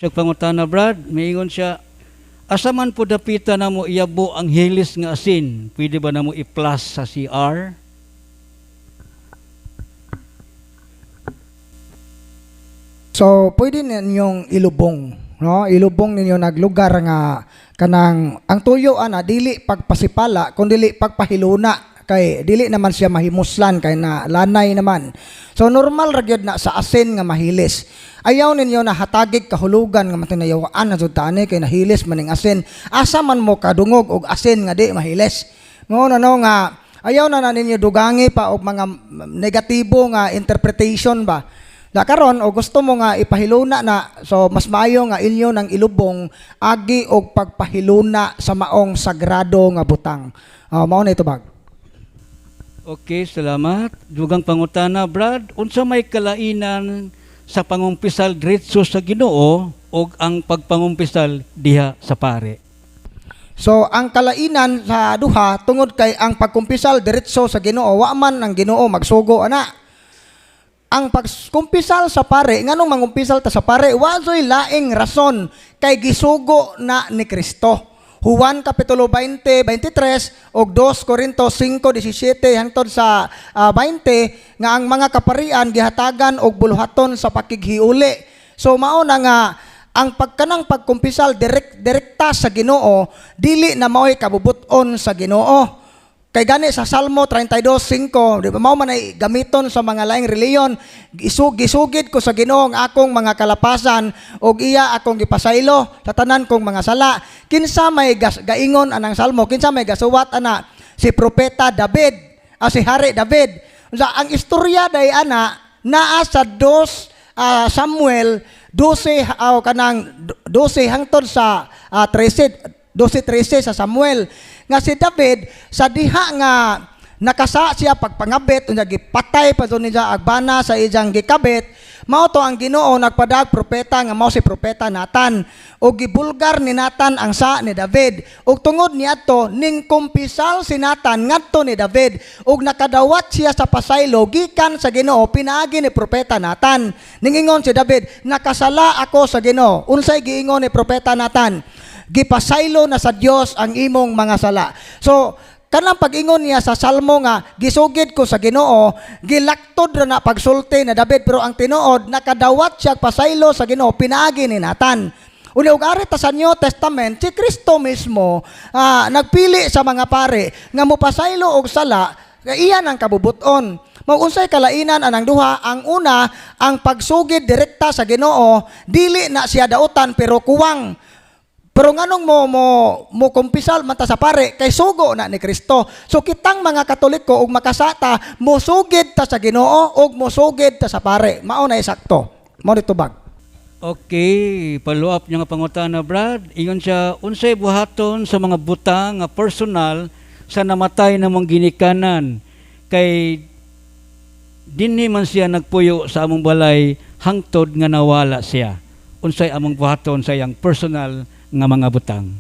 Siya pangutana, Brad, maingon siya, asa man po dapita na mo iyabo ang hilis nga asin, pwede ba na mo i-plus sa CR? So, pwede ninyong ilubong, no? Ilubong ninyo naglugar nga kanang ang tuyo ana dili pagpasipala kun dili pagpahiluna kay dili naman siya mahimuslan kay na lanay naman. So normal ra gyud na sa asin nga mahilis. Ayaw ninyo na hatagig kahulugan nga matinayawaan na jud tani kay nahilis maning asin. Asa man mo kadungog og asin nga di mahilis. Ngono no nga ayaw na ninyo dugangi pa og mga negatibo nga interpretation ba. Da karon o gusto mo nga ipahiluna na so mas maayo nga inyo nang ilubong agi og pagpahiluna sa maong sagrado nga butang. Mao na ito bag. Okay, salamat. Dugang pangutana, Brad, unsa may kalainan sa pangumpisal diretso sa Ginoo o ang pagpangumpisal diha sa pare? So ang kalainan sa duha tungod kay ang pagkumpisal diretso sa Ginoo wa man ang Ginoo magsugo ana. Ang pagkumpisal sa pare, nganong mangumpisal ta sa pare, wasoy laing rason kay gisugo na ni Kristo. Juan Kapitulo 20, 23 o 2 Corinto 5, 17 hangtod sa 20 nga ang mga kaparian gihatagan og buluhaton sa pakighiuli. So mao na nga ang pagkanang pagkumpisal direkta sa Ginoo dili na mao'y kabubuton sa Ginoo. Kay gani sa Salmo 32:5, di ba mao man ay gamiton sa mga laing reliyon, gisugid ko sa Ginoo ang akong mga kalapasan ug iya akong gipasaylo sa tanan kong mga sala. Kinsa may gaingon anang Salmo, kinsa may gasuwat ana si propeta David, si Hari David. Unsa ang istorya day ana naa sa 2 Samuel 12 kanang 12 hangtod sa 12:13 sa Samuel nga si David sa diha nga nakasa siya pagpangabit unya gipatay pa dun niya agbana sa iyang gikabit mao to ang Ginoo nagpadag propeta nga mao si propeta Nathan ug gibulgar ni Nathan ang sa ni David ug tungod niadto ning kumpisal si Nathan ngadto ni David ug nakadawat siya sa pasaylo gikan sa Ginoo pinaagi ni propeta Nathan ningingon si David nakasala ako sa Ginoo unsay giingon ni propeta Nathan gipasaylo na sa Dios ang imong mga sala. So kanang pag-ingon niya sa Salmo nga gisugid ko sa Ginoo, gilaktod ra na pagsulti na David pero ang tinuod nakadawat siya pasaylo sa Ginoo pinaagi ni Nathan. Uli og ari ta sa New Testament si Kristo mismo nagpili sa mga pare nga mopasaylo og sala nga iyan ang kabubuton. Mao unsay kalainan anang duha, ang una ang pagsugid direkta sa Ginoo dili na siya dautan pero kuwang. Pero nganong mo kumpisal man ta sa pare kay sugo na ni Kristo. So kitang mga Katoliko ug makasata mosugid ta sa Ginoo ug mosugid ta sa pare. Mao na eksakto. Mao dito bag. Okay, follow up niya nga pangutana, Brad. Ingon siya, unsay buhaton sa mga butang nga personal sa namatay namong ginikanan kay dinhi man siya nagpuyo sa among balay hangtod nga nawala siya. Unsay among buhaton sa iyang personal nga mga butang?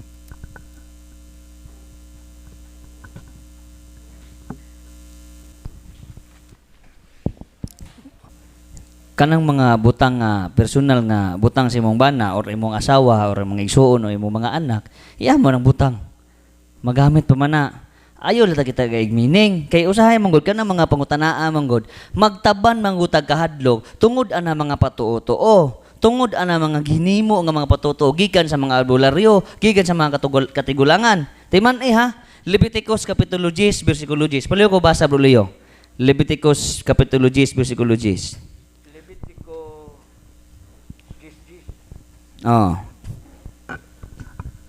Kanang mga butang nga personal nga butang sa imong bana or imong asawa or imong igsuon o imong mga anak, iya mo ng butang. Magamit pa man na. Ayo lata kita kay meaning kay usahay manggod kanang mga pangutanaa manggod magtaban manggutag kahadlok tungod ana mga patuo-tuo. Tungod ana mga ginimo nga mga patuto gikan sa mga albularyo, gikan sa mga katigulangan. Timan ha, Leviticus Kapitulo 10 bersikulo 10. Paliw ko basa bro Leo. Leviticus Kapitulo 10 bersikulo 10. Levitico 10:10.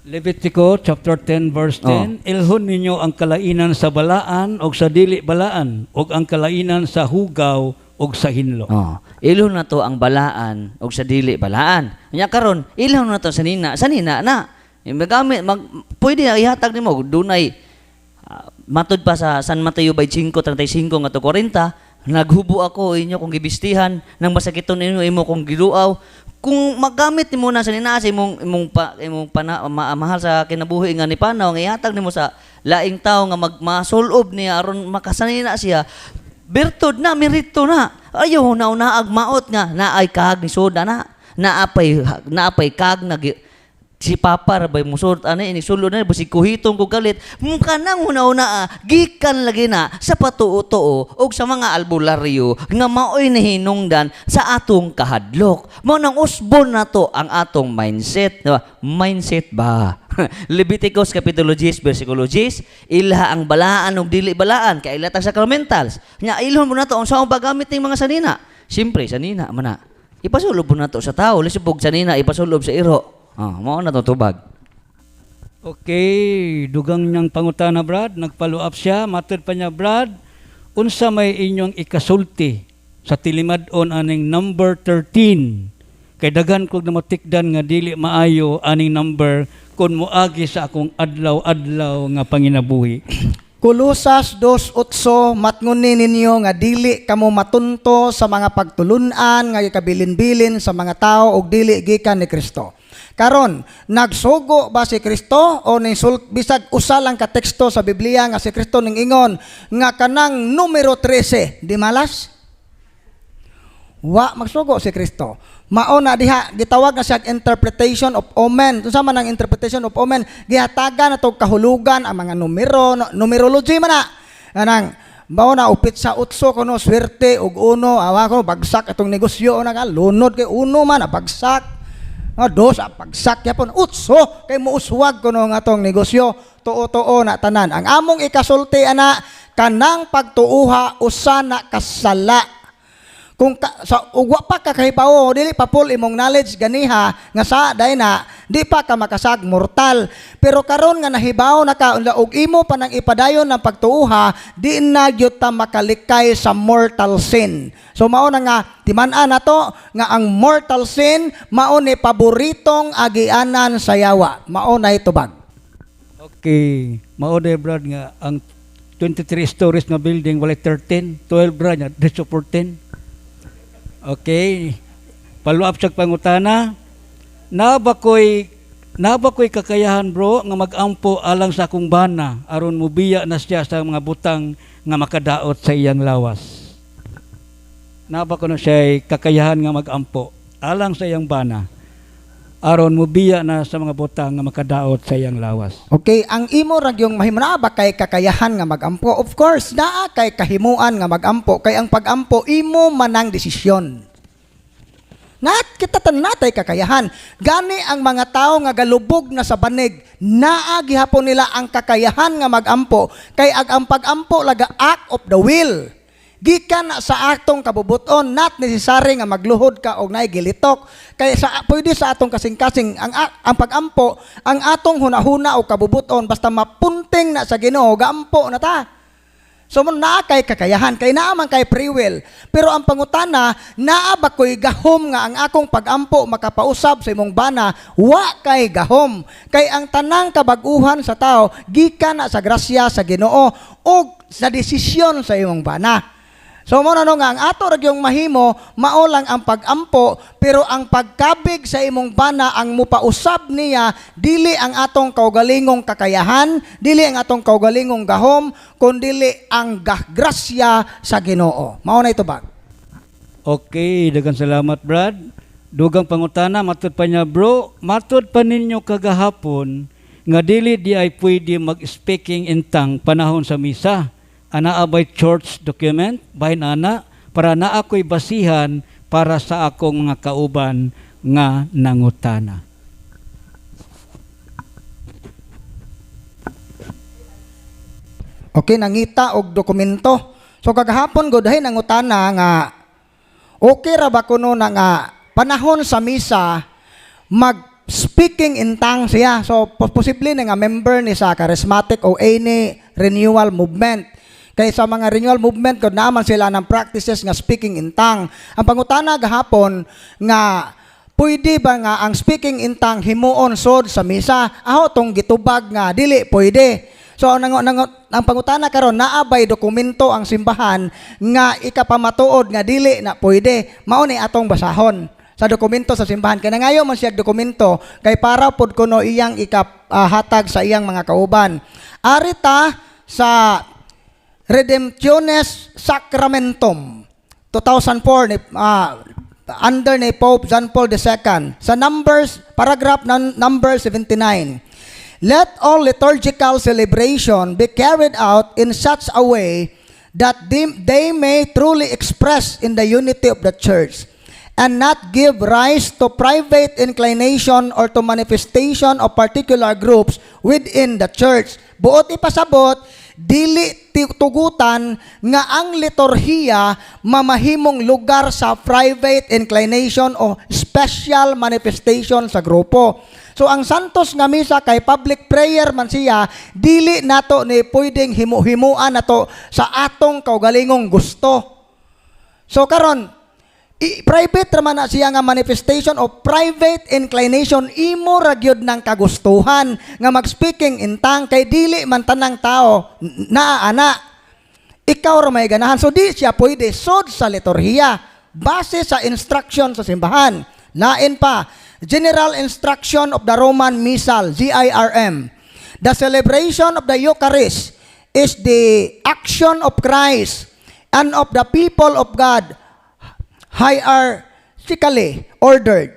Levitico chapter 10 verse 10. Ilhon ninyo ang kalainan sa balaan o sa dili balaan o ang kalainan sa hugaw og sa hinlo. Ilhon na to ang balaan og sa dili balaan. Nya karon ilhon na to sa nina na. Magamit pwede ihatag nimo dunay matud pa sa San Mateo 5:35 nga to 40 naghubo ako inyo kung gibistihan nang masakiton ninyo imo kung giduaw kung magamit nimo na sa nina sa imong mahal sa kinabuhi nga ni panaw nga ihatag nimo sa laing tawo nga magmasulob niya aron makasanina siya bertud na, merito na. Ayaw na agmaot nga, na ay kahag ni soda na. naapay kag si Papa rabay musot ani ini sulod na basig kuhiton ko galit mukha nang una-una gikan lagi na sa patuo-tuo og sa mga albularyo nga maoy nahinungdan sa atong kahadlok mao nang usbon nato ang atong mindset diba? Mindset ba Leviticus kapitulo 10 bersikulo 10 ilha ang balaan ug dili balaan kay ilatag sacramentals nya ilhon mo nato unsa ang paggamit ning mga sanina siyempre sanina man na ipasulob mo nato sa tao lisipog sanina ipasulob sa iro. Mao na to tubag. Okay, dugang niyang pangutana Brad, nagfollow up siya, matod pa niya Brad, unsa may inyong ikasulti sa tilimadon aning number 13. Kay daghan kog namatikdan nga dili maayo aning number kun moagi sa akong adlaw-adlaw nga panginabuhi. Kolosas 2:8 matngunin ninyo nga dili kamo matunto sa mga pagtulunan nga gikabilin-bilin sa mga tao ug dili gikan ni Kristo. Karon, nagsugo ba si Kristo o bisag usa lang ka teksto sa Biblia nga si Kristo ning ingon nga kanang numero 13, di malas? Wa magsugo si Kristo. Mao na diha gitawag na siya interpretation of omen. Unsa man ang interpretation of omen? Gihatagan nato kahulugan ang mga numero, numerology man na. Anang mao na upit sa utso kuno swerte ug uno awa ko bagsak atong negosyo na ka lunod kay uno man bagsak. Dos pagsak yapon utso kay muuswag kuno nga atong negosyo tuo-tuo na tanan. Ang among ikasulti ana kanang pagtuuha usa na kasala. Kung sa ugwa pa ka kahibawo dili pa full imong knowledge ganiha nga sa day na di pa ka makasag mortal pero karon nga nahibaw na ka og imo pa nang ipadayon ng pagtuuha di na gyud ta makalikay sa mortal sin. So mao na nga timan-an nato nga ang mortal sin mao ni paboritong agianan sa yawa. Mao na itubag. Okay, mao day Brad nga ang 23 stories nga building walay 13, 12 Brad nya diretso 14. Okay, follow up sa pangutana. Nabakoy kakayahan bro nga magampo alang sa akong bana aron mubiya na siya sa mga butang nga makadaot sa iyang lawas. Nabako na siya kakayahan nga magampo alang sa iyang bana aron mubiya na sa mga butang nga makadaot sa iyang lawas. Okay, ang imo ra gyung mahimuna ba kay kakayahan nga magampo? Of course, naa kay kahimuan nga magampo kay ang pagampo imo manang desisyon. Nat kita tanatay kakayahan. Gani ang mga tao nga galubog na sa banig, naa gihapon nila ang kakayahan nga magampo kay ang pagampo laga act of the will. Gikan sa atong kabubuton not necessary nga magluhod ka og naay gilitok kay pwede sa atong kasing-kasing ang pagampo ang atong hunahuna o kabubuton basta mapunting na sa Ginoo gaampo na ta. So naa kay kakayahan kay naa man kay free will pero ang pangutana naa ba koy gahom nga ang akong pagampo makapausab sa imong bana wa kay gahom kay ang tanang kabag-uhan sa tao gikan na sa grasya sa Ginoo ug sa desisyon sa imong bana. So mo na nga ang ato ra gyung mahimo mao lang ang pagampo pero ang pagkabig sa imong bana ang mupausab niya dili ang atong kaugalingong kakayahan, dili ang atong kaugalingong gahom, kundi ang grasya sa Ginoo. Mao na ito ba? Okay, daghang salamat Brad. Dugang pangutana matud pa niya bro, matud pa ninyo kagahapon nga dili di ay pwede mag-speaking in tongue panahon sa misa. Ana abay church document bahin ana para na ako'y basihan para sa akong mga kauban nga nangutana. Okay, nangita og dokumento. So kagahapon godahay nangutana nga okay ra ba kuno na nga panahon sa misa mag-speaking in tongues siya. So posible na nga member ni sa charismatic o any renewal movement. Kaya sa mga renewal movement, kung naman sila ng practices nga speaking in tongue. Ang pangutana gahapon nga, pwede ba nga ang speaking in tongue himuon sod sa misa? Aho tong gitubag nga, dili pwede. So ang pangutana karon naabay dokumento ang simbahan nga ikapamatuod nga dili na pwede. Mao ni atong basahon sa dokumento sa simbahan. Kaya ngayon man siya dokumento kay para pod kuno iyang ikahatag sa iyang mga kauban. Arita sa Redemptiones Sacramentum 2004 ni under ni Pope John Paul II. Sa Numbers, paragraph number 79. Let all liturgical celebration be carried out in such a way that they may truly express in the unity of the church and not give rise to private inclination or to manifestation of particular groups within the church. Buot ipasabot, dili tugutan nga ang liturhiya mamahimong lugar sa private inclination o special manifestation sa grupo. So ang santos nga misa kay public prayer man siya, dili nato ni pwedeng himu-himuan nato sa atong kaugalingong gusto. So karon, private raman na siya nga manifestation o private inclination, imo ra gyud ng kagustuhan nga mag-speaking in tongue kay dili man tanang tao ana. Ikaw ra may ganahan. So di siya pwede sod sa liturhiya base sa instruction sa simbahan. Lain pa, General Instruction of the Roman Missal, GIRM. The celebration of the Eucharist is the action of Christ and of the people of God hierarchically ordered.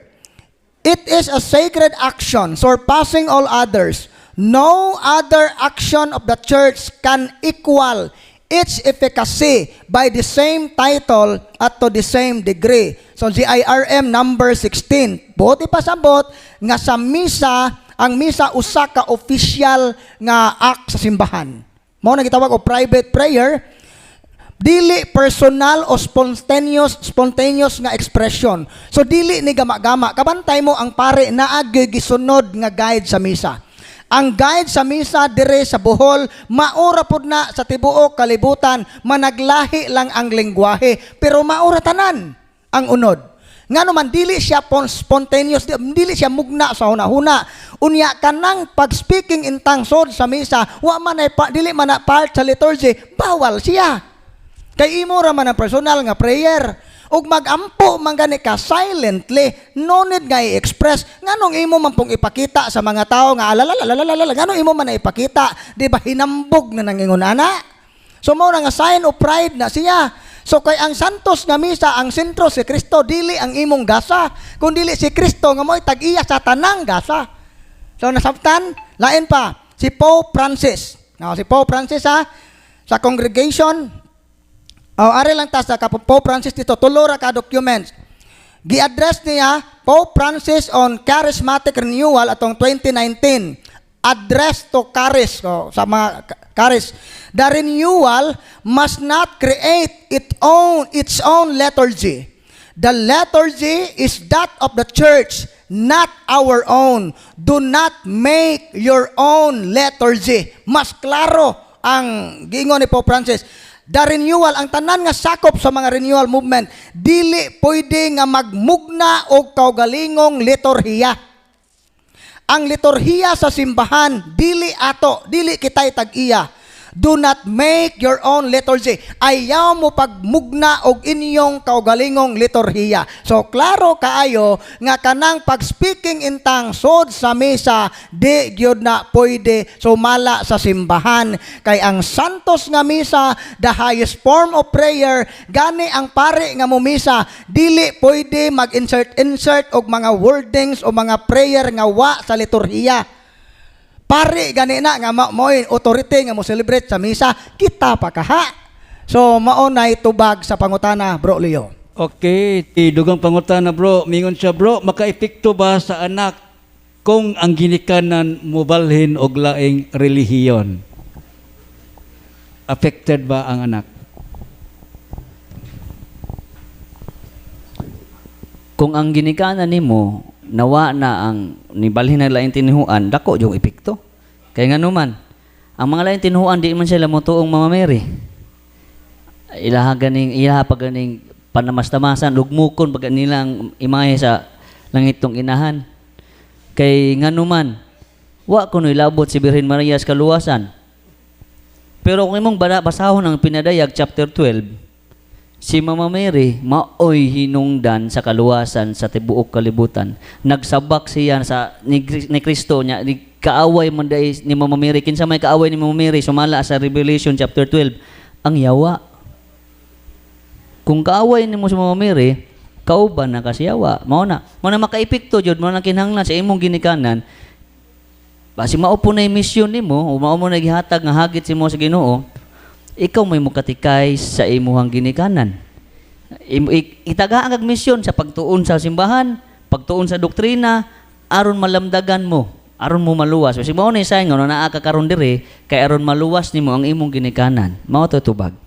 It is a sacred action surpassing all others. No other action of the church can equal its efficacy by the same title at to the same degree. So GIRM number 16. Buti pasabot nga sa misa, ang misa usa ka official nga act sa simbahan. Mao na gitawag og private prayer. Dili personal o spontaneous nga expression. So dili ni gama-gama. Kabantay mo ang pare naa gisunod nga guide sa misa. Ang guide sa misa dire sa Bohol, maura pud na sa tibuok kalibutan, managlahi lang ang lengguwahe, pero maura tanan ang unod. Ngano man dili siya spontaneous, dili siya mugna sa hunahuna. Unya kanang pag speaking in tongues sa misa, dili man na part sa liturgy, bawal siya. Kay imo ra man ang personal nga prayer. Ug magampo man gani ka silently, no need nga i-express. Nganong imo man pong ipakita sa mga tao nga alalalalala, nganong imo man na ipakita, di ba hinambog na nangingon ana? So mao na nga sign of pride na siya. So kay ang santos nga misa, ang sentro si Kristo, dili ang imong gasa, kun dili si Kristo nga mo'y tag-iya sa tanang gasa. So nasabtan, lain pa si Pope Francis. Si Pope Francis sa congregation, ari lang ta sa Pope Francis dito, tulora ka documents. Gi-address niya Pope Francis on Charismatic Renewal atong 2019. Address to Charis, sa mga Charis. The renewal must not create its own liturgy. The liturgy is that of the church, not our own. Do not make your own liturgy. Mas klaro ang giingon ni Pope Francis. The renewal, ang tanan nga sakop sa mga renewal movement, dili pwede nga magmugna og kaugalingong liturhiya. Ang liturhiya sa simbahan, dili kitay tag-iya. Do not make your own liturgy. Ayaw mo pagmugna og inyong kaugalingong liturhiya. So klaro kaayo nga kanang pag speaking in tongues sod sa misa, di gyud na pwede sumala sa simbahan. Kay ang santos nga misa, the highest form of prayer, gani ang pare nga mumisa, dili pwede mag-insert og mga wordings o mga prayer nga wa sa liturhiya. Pare gani na nga mo'y authority nga mo celebrate sa misa, kita pa kaha. So mao nay tubag sa pangutana, Bro Leo. Okay, dugang pangutana bro, mingon siya bro, maka-epekto ba sa anak kung ang ginikanan mobalhin og laing relihiyon? Affected ba ang anak? Kung ang ginikanan nimo nawa na ang nibalhin na lain tinihuan, dako yung epekto. Kaya nga naman, ang mga lain tinihuan, di man sila motuong Mama Mary. Ilaha pa ganing panamastamasan, lugmukon pag nilang imahe sa langitong inahan. Kay nga naman, wa kuno ilabot si Birhen Maria sa kaluwasan. Pero kung imong basahon ang pinadayag chapter 12, si Mama Mary, maoy hinungdan sa kaluwasan sa tibuok kalibutan. Nagsabak siya ni Kristo niya, ni kaaway man dahil ni Mama Mary. Kinsa may kaaway ni Mama Mary, sumala sa Revelation chapter 12, ang yawa. Kung kaaway ni mo si Mama Mary, kauban na kasiyawa. Mao na makaepekto jud mao na kinahanglan sa imong ginikanan. Basi mao po na yung mission nimo, o mao mo na gihatag nga hagit si mo sa Ginoo, ikaw may mukatikay sa imuhang ginikanan. Itagaan kag mission sa pagtuon sa simbahan, pagtuon sa doktrina, aron malamdagan mo, aron mo maluwas. Kasi mao na isay nga naa ka karon diri kay aron maluwas nimo ang imong ginikanan. Mao to tubag.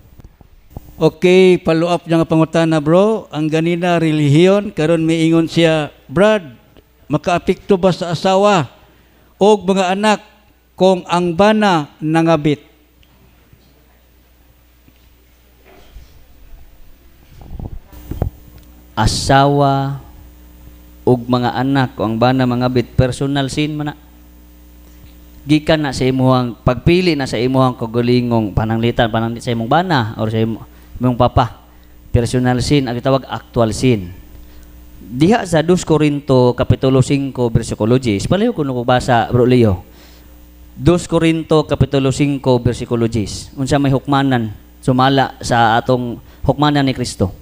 Okay, follow up niya nga pangutana bro. Ang ganina relihiyon, karon may ingon siya, Brad, makaapekto ba sa asawa o mga anak kung ang bana nangabit? Asawa ug mga anak o ang bana mangabit, personal sin man na. Gikan na sa imuhang pagpili na sa imuhang kagulingong pananglitan sa imong bana or sa imong papa. Personal sin ang gitawag actual sin. Diha sa 2 Corinto kapitulo 5 bersikulo 10. Palayo kuno ko basa bro Leo. 2 Corinto kapitulo 5 bersikulo 10. Unsa may hukmanan sumala sa atong hukmanan ni Kristo.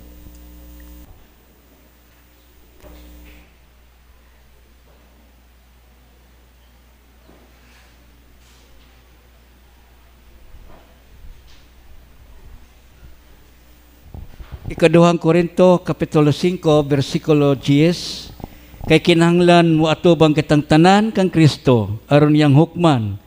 Ikaduhang Korinto, Kapitulo 5, versikulo 10, kay kinahanglan mo atubang kitang tanan kang Kristo, aron yang hukman,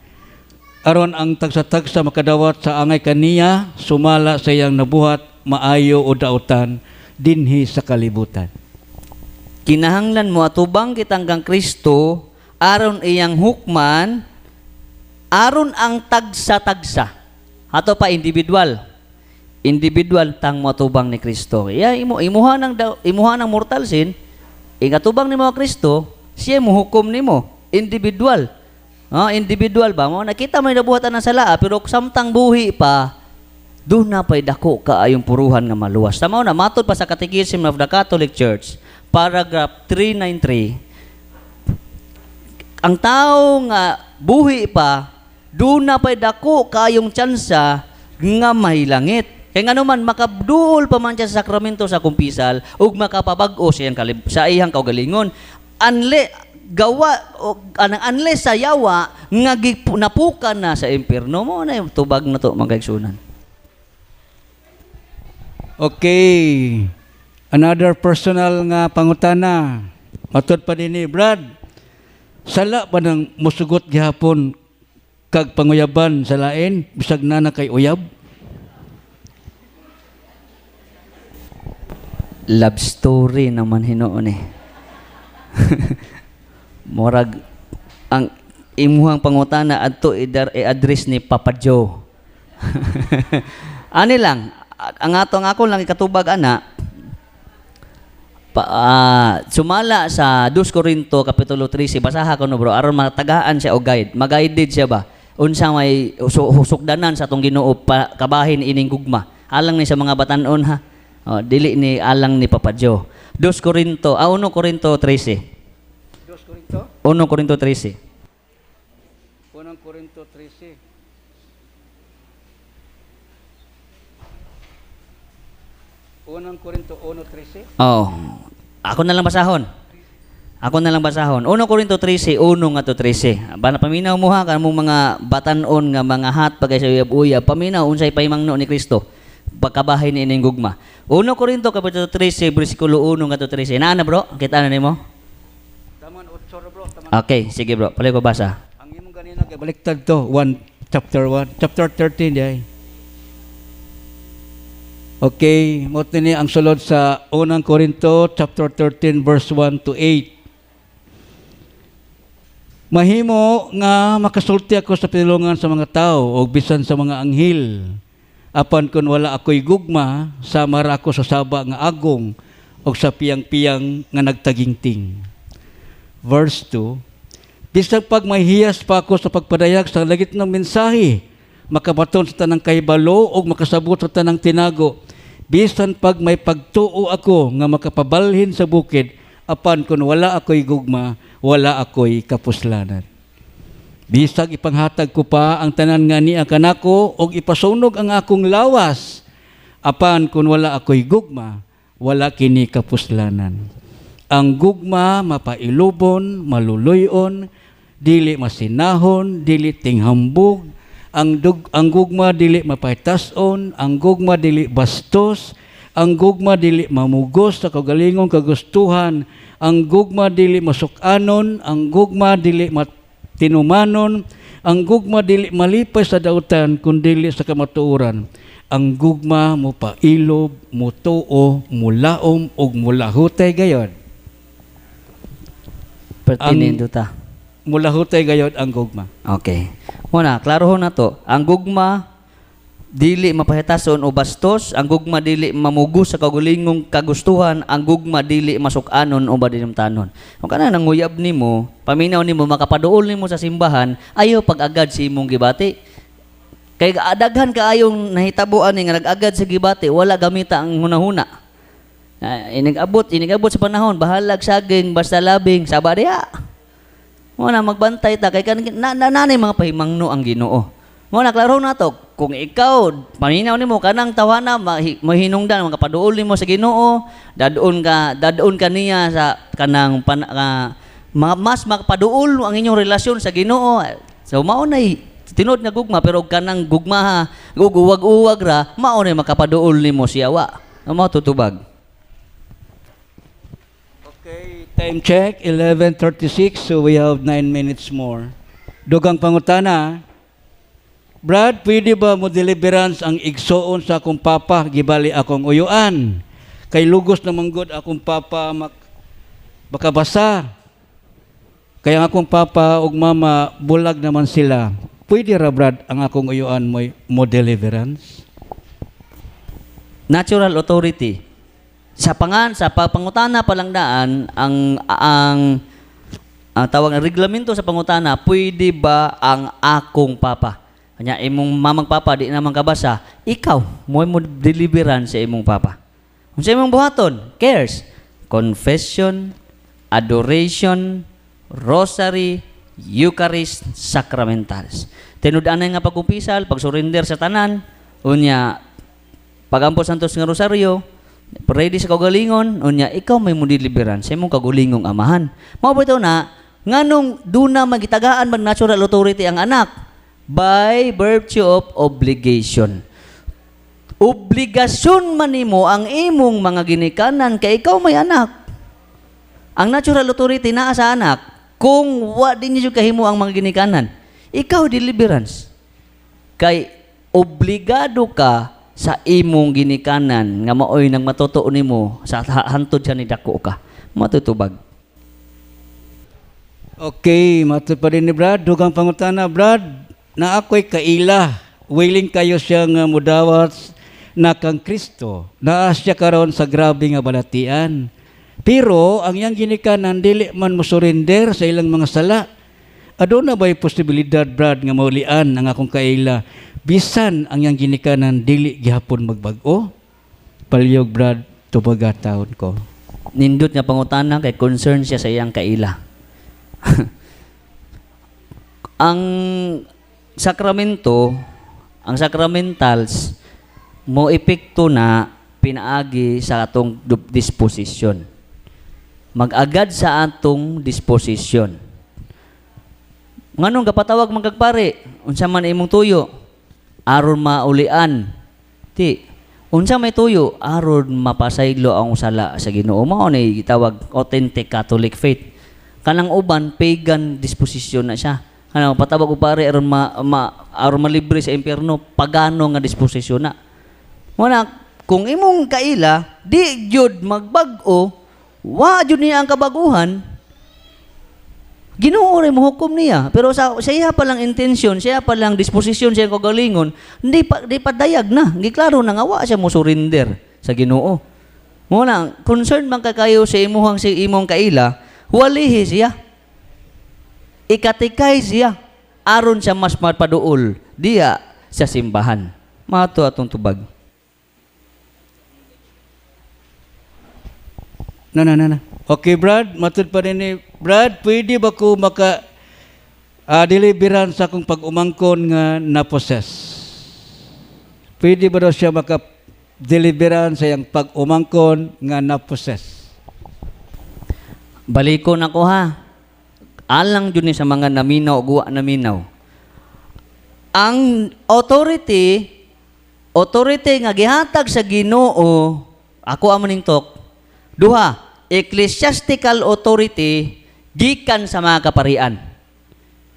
aron ang tagsa-tagsa makadawat sa angay kaniya, sumala sa iyang nabuhat, maayo o dautan, dinhi sa kalibutan. Kinahanglan mo atubang kitang kang Kristo, aron iyang hukman, aron ang tagsa-tagsa. Ato pa individual tang matubang ni Kristo. Imuha ng mortal sin, ingatubang ni mga Kristo, siya mo hukom nimo, individual. Individual ba mo nakita may nabuhatan ng sala, pero samtang buhi pa, doon na pa'y dako ka ayong puruhan nga maluwas. Tama na matod pa sa Catechism of the Catholic Church, paragraph 393. Ang tao nga buhi pa, doon na pa'y dako ka ayong tsansa nga mahilangit. Kaya nga naman, makabduol pa man siya sa sakramento sa kumpisal ug makapabag-o sa iyang kaugalingon. Unless sa yawa, nga napukan na sa impyerno mo, na yung tubag na to, mga kaigsunan. Okay. Another personal nga pangutana. Matod pa din ni Brad, sala pa nang musugot gihapon kag panguyaban sa lain, bisag na kay uyab? Love story naman hinoon eh. Morag ang imuhang pangutana adto i-address ni Papa Joe. Ani lang, ang ako lang ikatubag ana. Sumala sa 2 Corinto kapitulo 13, basaha ko no bro, aron matagaan siya og guide. Mag-guided siya ba? Unsa may husukdanan sa atong Ginoo kabahin ining gugma. Alang ni sa mga batan-on ha. Dili ni alang ni Papa Joe. 1 Corinto 13. 2 Corinto? 1 Corinto 13. 1 Corinto 13. Unang Korinto 1:13. Ako na lang basahon. 1 Corinto 13, 1 nga to 13. Bana paminaw mo ha kanang mga batan-on nga mga hat pagay sa uyab-uyab. Paminaw unsay paimangno ni Kristo. Pagkabahay ni ining gugma. 1 Corinto kapitulo 13 bersikulo 1 nga to 13. Na bro, kita na nimo? Taman 8 bro, taman. Okay, sige bro. Pala ko basa. Ang imong ganina kay baliktad to, chapter 13 day. Okay, mo ni ang sulod sa 1 Corinto chapter 13 verse 1 to 8. Mahimo nga makasulti ako sa pinulungan sa mga tao o bisan sa mga anghel. Apan kun wala ako'y gugma, samara ako sa saba nga agong o sa piyang-piyang nga nagtagingting. Verse 2, bisag pag mahiyas pa ako sa pagpadayag sa lagit ng mensahe, makabaton sa tanang kahibalo o makasabot sa tanang tinago, bisan pag may pagtuo ako nga makapabalhin sa bukid, apan kun wala ako'y gugma, wala ako'y kapuslanan. Bisag ipanghatag ko pa ang tanan nga niya kanako og ipasunog ang akong lawas. Apan kun wala ako'y gugma, wala kini kapuslanan. Ang gugma mapailubon, maluluyon, dili masinahon, dili tinghambog, ang gugma dili mapahitason, ang gugma dili bastos, ang gugma dili mamugos sa kagalingong kagustuhan, ang gugma dili masukanon, ang gugma dili tinumanon, ang gugma dili malipay sa dautan kundi sa kamatuoran. Ang gugma mo pailob, mutuo, mulaom ug mulahutay gayod. Pertinendo ta. Mulahutay gayod ang gugma. Okay. Muna, klarohon na to. Ang gugma dili mapahitason o bastos, ang gugma dili mamugos sa kagulingong kagustuhan, ang gugma dili masukanon o badinumtanon. Kung kana nanguyab nimo, paminaw nimo makapaduol nimo sa simbahan, ayo pag-agad si imong gibati. Kay daghan kaayong nahitabuan nga nag-agad sa gibati, wala gamita ang hunahuna. Inigabot sa panahon, bahalag saging basta labing sabadiya. Muna magbantay ta kay nanay mga pahimangno ang Ginoo. Muna klaro na to, kung ikaw paminaw nimo kanang tawana mahinungdan makapaduol nimo sa Ginoo, dadon ka niya sa kanang mas makapaduol ang inyong relasyon sa Ginoo. So mao nay tinod nga gugma pero kanang gugma uwag-uwag ra mao nay makapaduol nimo siya wa. Mao tutubag. Okay, time check 11:36, so we have 9 minutes more. Dugang pangutana, Brad, pwede ba mo deliverance ang igsoon sa akong papa gibali akong uyuan? Kay lugos na manggod akong papa makabasa. Kaya ang akong papa ug mama bulag naman sila. Pwede ra Brad ang akong uyuan mo deliverance? Natural authority. Sa pangutana pa lang daan ang tawag na reglamento sa pangutana, pwede ba ang akong papa? Kanya imong mamang papa di naman kabasa, ikaw mo deliverance sa imong papa. Unsa imong buhaton? Cares, confession, adoration, rosary, Eucharist, sacramentals. Tinud-anay nga pagkumpisal, pagsurrender sa tanan, unya pagampo santos nga rosaryo, ready sa kagalingon, unya ikaw may mo deliverance sa imong kagulingong amahan. Mao bitaw na nganong duna magitagaan mag natural authority ang anak by virtue of obligation. Obligasyon man nimo ang imong mga ginikanan kay ikaw may anak. Ang natural authority naa sa anak. Kung wa din niyo kahimo ang mga ginikanan, ikaw deliverance. Kay obligado ka sa imong ginikanan nga maoy nang matutuo nimo sa hantod siya ni dako ka. Matutubag. Okay, matod pa rin ni Brad. Dugang pangutana, Brad, na ako'y kaila. Willing kayo siya nga mudawat na kang Kristo. Naa siya karon sa grabe nga balatian. Pero ang iyang ginikanan dili man mo surrender sa ilang mga sala. Aduna ba'y posibilidad, Brad, nga maulian ang akong kaila bisan ang iyang ginikanan dili gihapon magbag-o? Palyog, Brad, tubaga taon ko. Nindot nga pangutana kay concern siya sa iyang kaila. Ang sakramento, ang sacramentals mo epekto na pinaagi sa atong disposition. Mag-agad sa atong disposition. Nganong kapatawag magkagpare, unsa man imong tuyo, aron maulian. Ti, unsa may tuyo, aron mapasaylo ang sala sa Ginoo. Mao ni gitawag authentic Catholic faith. Kanang uban pagan disposition na siya. Kanang patawag og pare aron aron malibre sa impierno, pagano nga disposisyon na. Muna kung imong kaila di jud magbag-o, wa jud niya ang kabaguhan, Ginoo ray mohukom niya. Pero sa siya pa lang intensyon, siya pa lang disposisyon siya kagalingon, di pa dayag na. Giklaro na nga wa siya mo surrender sa Ginoo. Muna, concern man kayo sa imong kaila, walihi siya. Ikatikay siya aron siya mas mapaduol diya sa simbahan. Mato atong tubag. Na. Okay, Brad, matod pa rin ni Brad, pwede ba ko deliveran sa akong pag-umangkon nga na-possess? Pwede ba daw siya deliverance sa iyang pag-umangkon nga na-possess. Balikon ako ha. Alang dun ni sa mga naminaw, guwa naminaw. Ang authority nga gihatag sa Ginoo, ako amo ning tok, duha, ecclesiastical authority gikan sa mga kaparian.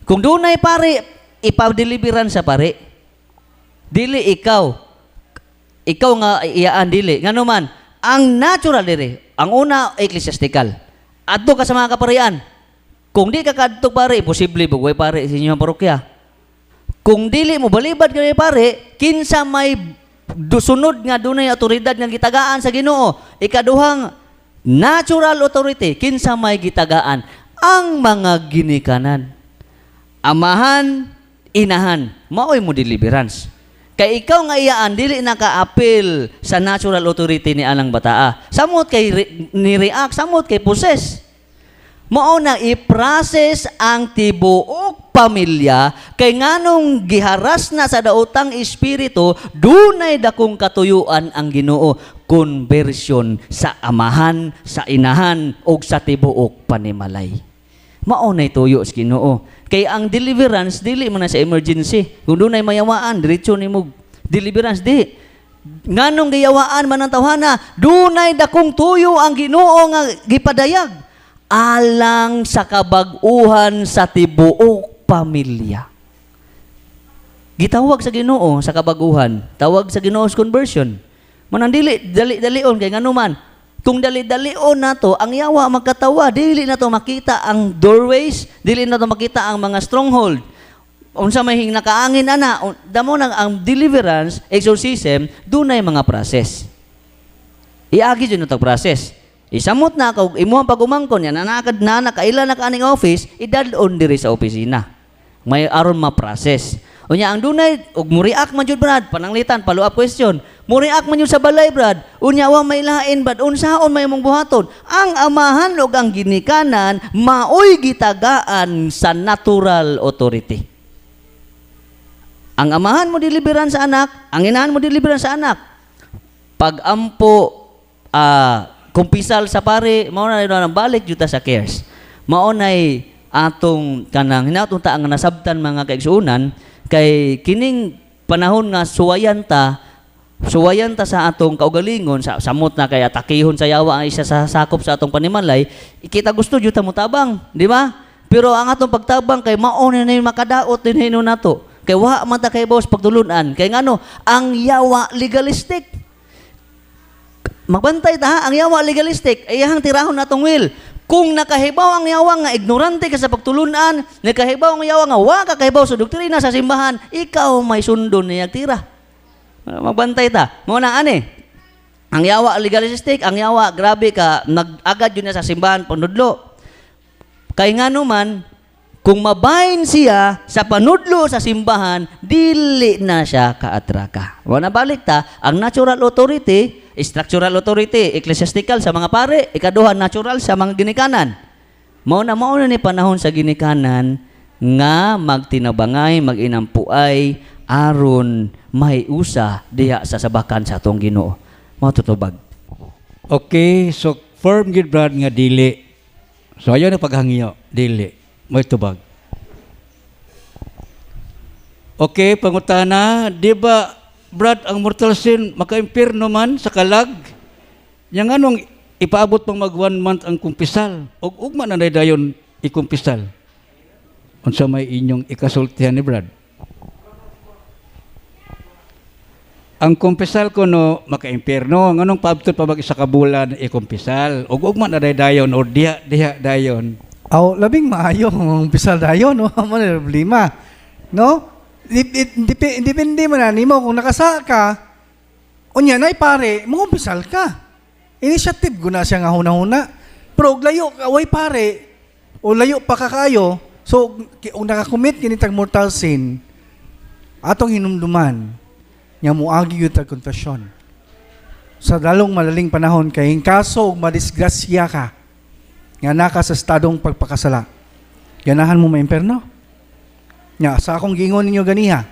Kung dunay pare, ipa-deliveran sa pare. Dili ikaw nga iyaan dili. Ngano man, ang natural dire, ang una ecclesiastical. Adto ka sa mga kaparian. Kung di ka kadto pare, posible bugway pare sa inyong parokya. Kung dili mo balibad kay pare, kinsa may sunod nga dunay otoridad nga gitagaan sa Ginoo. Ikaduhang natural authority, kinsa may gitagaan ang mga ginikanan. Amahan, inahan, maoy mo deliverance. Kay ikaw nga iyaan, dili naka-appeal sa natural authority ni alang bataa. Samot kay ni-react, samot kay possess. Mao na i-process ang tibuok pamilya kay nganong giharas na sa daotang espiritu, dunay dakong katuyuan ang Ginoo, conversion sa amahan, sa inahan ug sa tibuok panimalay. Mao nay tuyo sa Ginoo. Kay ang deliverance dili man na sa emergency. Kung dunay mayawaan, diretso nimo deliverance di. Nganong giyawaan man ang tawhana, dunay dakong tuyo ang Ginoo nga gipadayag alang sa kabag-uhan sa tibuok pamilya. Gitawag sa Ginoo sa kabag-uhan, tawag sa Ginoo sa conversion. Manang dali-dalion kay ngano man. Kung dali-dalion nato ang yawa magkatawa, dili nato makita ang doorways, dili nato makita ang mga stronghold. Unsa may nakaangin ana, damo nang ang deliverance, exorcism, dunay mga process. Iagi jud natag process. Isamot na kag imuhang pag-umangkon yan, nanakad na nakaila na ka aning office, idadon diri sa opisina. May aron ma-process. Unya ang dunay ug mo react man jud brad, pananglitan, follow up question. Mo react man jud sa balay brad. Unya wa may lain brad, unsaon may mong buhaton? Ang amahan ug ang ginikanan maoy gitagaan sa natural authority. Ang amahan mo deliveran sa anak, ang inahan mo deliveran sa anak. Pag-ampo kumpisal sa pare, mao na nang balik juta sa cares. Mao nay atong kanang hinaton ta ang nasabtan mga kaigsuonan kay kining panahon nga suwayan ta sa atong kaugalingon sa samot na kay atakihon sa yawa ang isa sa sakop sa atong panimalay, kita gusto jud ta mo tabang, di ba? Pero ang atong pagtabang kay mao na yung makadaot din hino nato. Kay wa man ta kay boss pagtulunan, kay ngano ang yawa legalistic. Magbantay ta ha, ang yawa legalistic, iyang tirahon natong will. Kung nakahibaw ang yawa nga ignorante ka sa pagtulunan, nakahibaw ang yawa nga wa ka kahibaw sa doktrina sa simbahan, ikaw may sundon niyag tira. Magbantay ta. Mo na ani. Ang yawa legalistic, ang yawa grabe ka nag-agad yun na sa simbahan panudlo. Kay ngano man kung mabahin siya sa panudlo sa simbahan, dili na siya kaatraka. Wala balik ta, ang natural authority, structural authority, ecclesiastical sa mga pare, ikaduha natural sa mga ginikanan. Mao na ni panahon sa ginikanan nga magtinabangay, maginampuay aron may usa diha sa sabakan sa atong Ginoo. Mao tutubag. Okay, so firm gid brad nga dili. So ayo na paghangiyo, dili. May tubag. Okay, pangutana, di ba brad ang mortal sin maka-impierno man sa kalag? Yang anong ipaabot pang mag 1 month ang kumpisal? Og ugma na dayon ikumpisal. Unsa may inyong ikasultihan ni brad? Ang kumpisal ko no maka-impierno, nganong paabot pa bag isa ka bulan ikumpisal? Og ugma na dayon or diha dayon. Aw, labing maayo ang pisal dayon, no? Amo na problema. No? Depende man na nimo kung nakasa ka. Unya nay pare, mo pisal ka. Initiative guna siya nga hunahuna. Pero og layo ka way pare o layo pa ka kayo. So kung nakakommit kini tag mortal sin, atong hinumduman nya moagi gyud tag confession. Sa dalong malaling panahon kay in kaso og madisgrasya ka nga naka sa estadong pagpakasala, ganahan mo maimperno? Nga, sa akong gingon ninyo ganiha,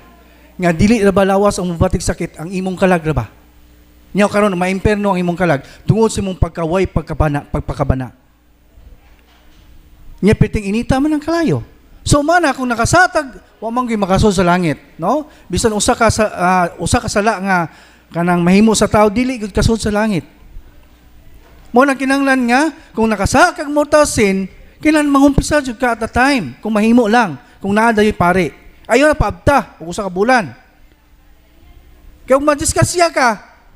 nga dili ra ba lawas ang mabatig sakit ang imong kalag ra ba? Nya karon maimperno ang imong kalag tungod sa imong pagkaway pagpakabana. Nya piting inita man ang kalayo. So mana kung nakasatag wa man gyud makasud sa langit, no? Bisan usa ka sala nga kanang mahimo sa tao dili gyud kasud sa langit. Mo nang kinahanglan nga kung nakasakag mo ta sin, kinahanglan mangumpisa jud ka at a time kung mahimo lang, kung naa dayoy pare. Ayo na paabta ug usa ka bulan. Kaya kung madiskasya ka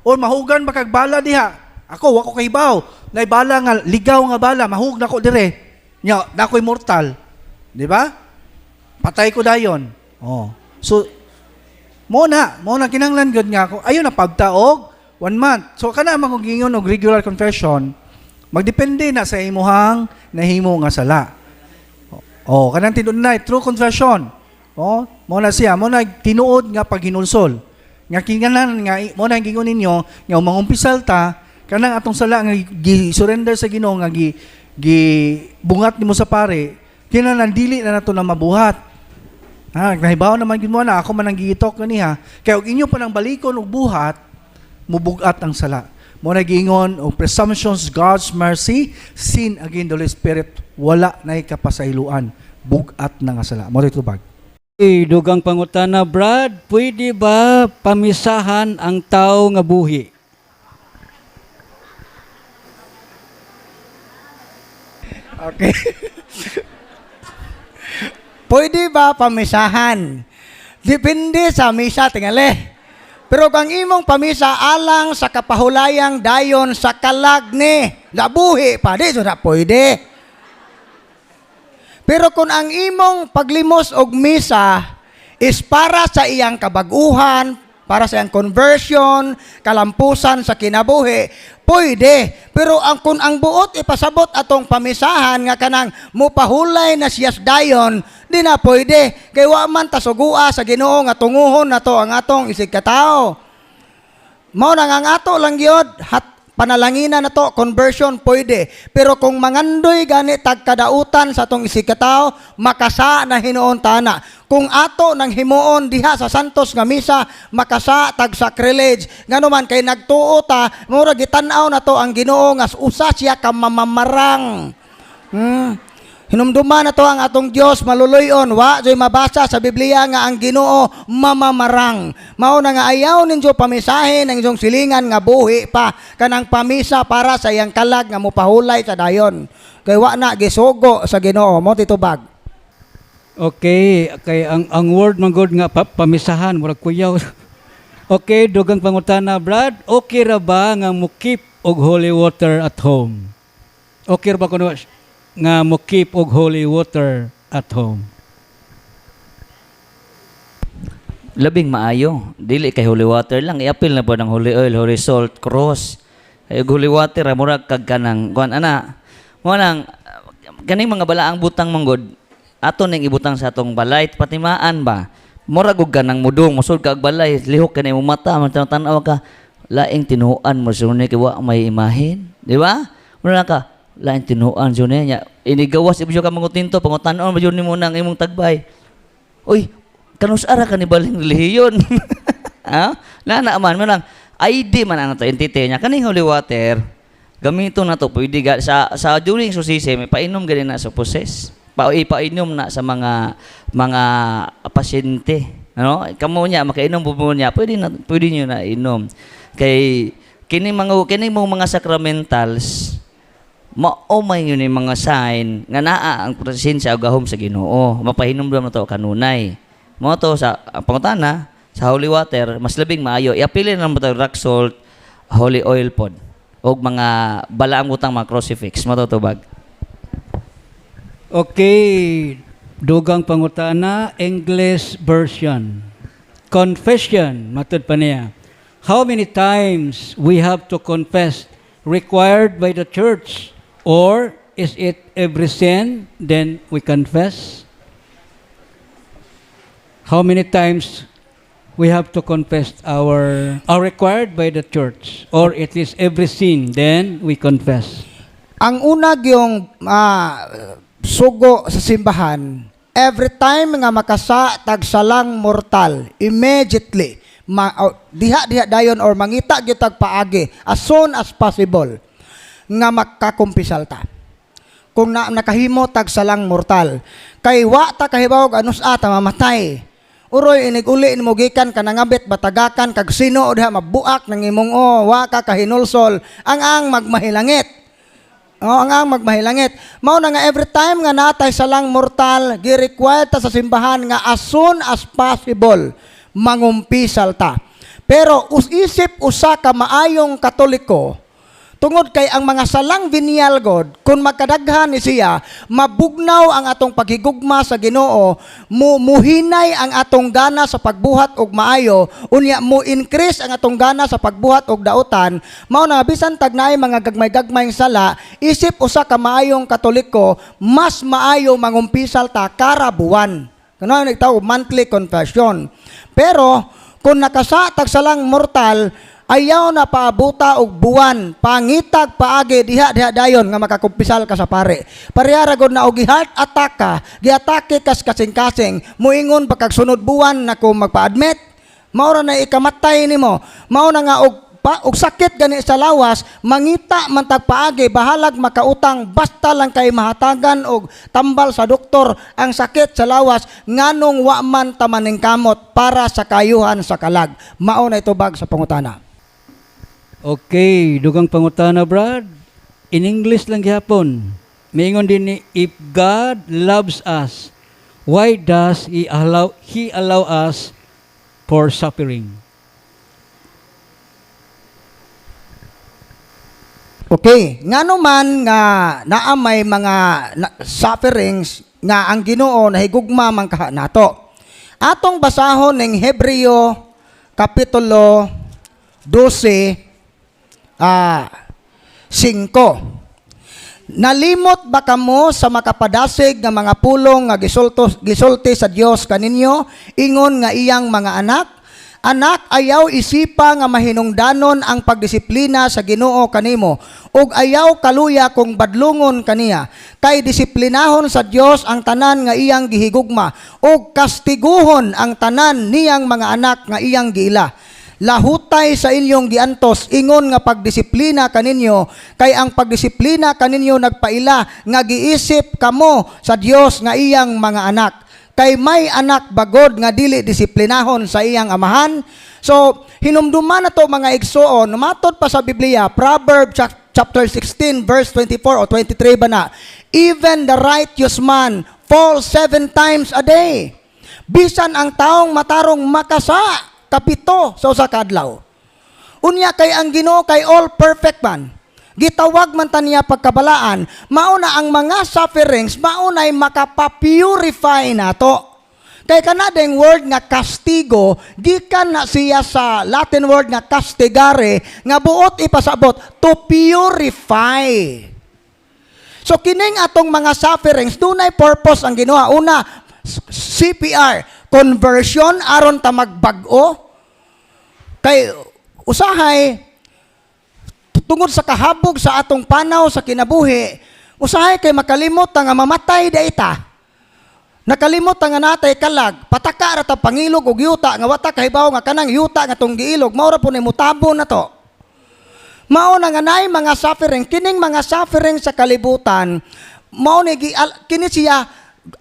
o mahugan ba kag bala diha, ako wako kay baw, nay bala nga ligaw nga bala, mahug na ko dire. Nya, na ako'y mortal. Di ba? Patay ko dayon. Oh. So, mo na kinahanglan gud nga ako. Ayo na pagtaog 1 month. So kana magugingon og regular confession, magdepende na sa imuhang nahimo nga sala. Oh, kanang tinudnay true confession. Oh, mo na siya, mo na tinuod nga paghinulsol. Nga kinahanglan nga mo na gingon ninyo nga mangumpisal ta kanang atong sala nga gi-surrender sa Ginoo nga bungat nimo sa pare, kinahanglan dili na nato na mabuhat. Nahibaw naman gid mo na ako man ang giitok kaniha. Kaya og inyo pa nang balikon og buhat, mubugat ang sala. Mo nagingon og presumptions God's mercy, sin against the Holy Spirit, wala nay kapasayloan, bugat na nga sala. Mo tubag. Dugang pangutana, Brad, pwede ba pamisahan ang tao nga buhi? Okay. Pwede ba pamisahan? Depende sa misa tingali. Pero kang imong pamisa alang sa kapahulayang dayon sa kalag ni nabuhi pa, di so na pwede. Pero kung ang imong paglimos og misa is para sa iyang kabaguhan, para sa iyang conversion, kalampusan sa kinabuhi, pwede. Pero kung ang buot ipasabot atong pamisahan nga kanang mupahulay na siyas dayon, di na pwede. Kay wa man tasugua sa Ginoo nga tunguhon nato ang atong isig katao. Mao nang ang ato lang gyud panalangina na to, conversion, pwede. Pero kung mangandoy gani tagkadautan sa atong isig katao, makasa na hinuon tana. Kung ato nang himuon diha sa santos nga misa, makasa tag sacrilege. Ngano man kay nagtuo ta, mura gitan-aw na to ang Ginoo nga usa siya ka mamamarang. Hinumduman na to ang atong Dios maluluyon, wa joy mabasa sa Biblia nga ang Ginoo mamamarang. Mao na nga ayaw ninyo pamisahin ang inyong silingan nga buhi pa kanang pamisa para sa iyang kalag nga mopahulay sa dayon. Kay wa na gisugo sa Ginoo mo titubag. Okay, kay ang word man god nga pamisahan murag kuyaw. Okay, dugang pangutana, Brad, okay ra ba nga mo keep og holy water at home? Okay ra ba kuno nga mo keep og holy water at home? Labing maayo. Dili kay holy water lang. I-appeal na po ng holy oil, holy salt, cross. Ay holy water, murag kag kanang kuan ana. Mo nang kaning mga balaang butang manggod ato ning ibutang sa atong balay patimaan ba. Murag og kanang mudong, musud ka og balay, lihok kanay mo mata, tan-aw ka laing tinuan mo sunay kay wa may imahin, di ba? Mura ka lain tinuan jud niya inigawas ibyo ka mangutinto pangutan-on ba jud nimo nang imong tagbay. Uy, kanus-ara ka ni baling relihiyon. Ha? Na man lang ID man ana to entity niya kaning holy water. Gamiton na to pwede sa during susisi may painom gani na sa poses. Ipainom na sa mga pasyente. Ano? Kamo niya makainom bubo niya pwede niyo na inom. Kay kini mga sacramentals maumay yun yung mga sign nga naa ang presensya o gahom sa Ginoo. Mapahinom na to kanunay. Mo to sa pangutana sa holy water mas labing maayo. Iapili na mo to rock salt, holy oil pod og mga balaang butang mga crucifix. Mo to tubag. Okay, dugang pangutana, English version. Confession, matud pa niya. How many times we have to confess required by the church? Or is it every sin, then we confess? How many times we have to confess are required by the church? Or it is every sin, then we confess? Ang unag yung sugo sa simbahan, every time nga makasa tagsalang mortal, immediately diha dayon or mangita gyud tag paagi as soon as possible nga makakumpisal ta. Kung nakahimo tag salang mortal, kay wa ta kahibaw anus ta mamatay. Uroy inig-uli mo gikan ka nangabit batagakan kag sino diha mabuak nang imong wa ka kahinulsol ang magmahilangit. Ang magmahilangit. Mao na nga every time nga natay salang mortal, gi-require ta sa simbahan nga as soon as possible mangumpisal ta. Pero isip usa ka maayong Katoliko, tungod kay ang mga salang venial god, kung magkadaghan ni siya, mabugnaw ang atong paghigugma sa Ginoo, muhinay ang atong gana sa pagbuhat og maayo, unya mo increase ang atong gana sa pagbuhat og dautan, mao na bisan tag naay mga gagmay-gagmayng sala, isip usa ka maayong Katoliko, mas maayo mangumpisal ta kara buwan. Kano nagtaw monthly confession. Pero kung nakasa tag salang mortal, ayaw na paabuta og buwan, pangitag paagi diha dayon nga makakumpisal ka sa pare. Parehara gud na og heart attack ka, giatake kas kasing-kasing, muingon pagkag sunod buwan nako magpa-admit, mao ra na ikamatay nimo. Mao na nga og sakit gani sa lawas, mangita man tag paagi bahalag makautang basta lang kay mahatagan og tambal sa doktor ang sakit sa lawas nganong wa man ta maningkamot para sa kayuhan sa kalag. Mao na itubag sa pangutana. Okay, dugang pangutana, Brad. In English lang gihapon. Maingon din ni, if God loves us, why does He allow us for suffering? Okay, ngano man nga naa may mga sufferings nga ang Ginoo nahigugma man kaha nato. Atong basahon ning Hebreo kapitulo 12 5. Nalimot ba kamo sa makapadasig nga mga pulong nga gisulti sa Dios kaninyo ingon nga iyang mga anak? Anak, ayaw isipa nga mahinungdanon ang pagdisiplina sa Ginoo kanimo ug ayaw kaluya kung badlungon kaniya kay disiplinahon sa Dios ang tanan nga iyang gihigugma ug kastiguhon ang tanan niyang mga anak nga iyang giila. Lahutay sa inyong giantos ingon nga pagdisiplina kaninyo kay ang pagdisiplina kaninyo nagpaila nga giisip kamo sa Dios nga iyang mga anak. Kay may anak bagod nga dili disiplinahon sa iyang amahan. So, hinumduman na to mga igsoon, matod pa sa Biblia, Proverbs chapter 16 verse 24 o 23 ba na, even the righteous man falls 7 times a day. Bisan ang taong matarong makasa, kapito sa usa ka adlaw. Unya kay ang Ginoo kay all perfect man. Gitawag man ta niya pagkabalaan, mauna ang mga sufferings, maunay makapapurify nato. Kay kanadeng word nga castigo, gikan na siya sa Latin word nga castigare, nga buot ipasabot, to purify. So kining atong mga sufferings, dunay purpose ang Ginoo. Una, CPR, conversion, aron ta magbag-o. Kay usahay, tungod sa kahabog sa atong panaw sa kinabuhi, usahay kay makalimot nga mamatay daita. Nakalimot nga natay kalag, pataka ra ta pangilog og yuta nga wata kahibaw nga kanang yuta nga tong giilog, mao ra po ni mutabo na to. Mao na nga nay mga suffering, kining mga suffering sa kalibutan, mao ni kini siya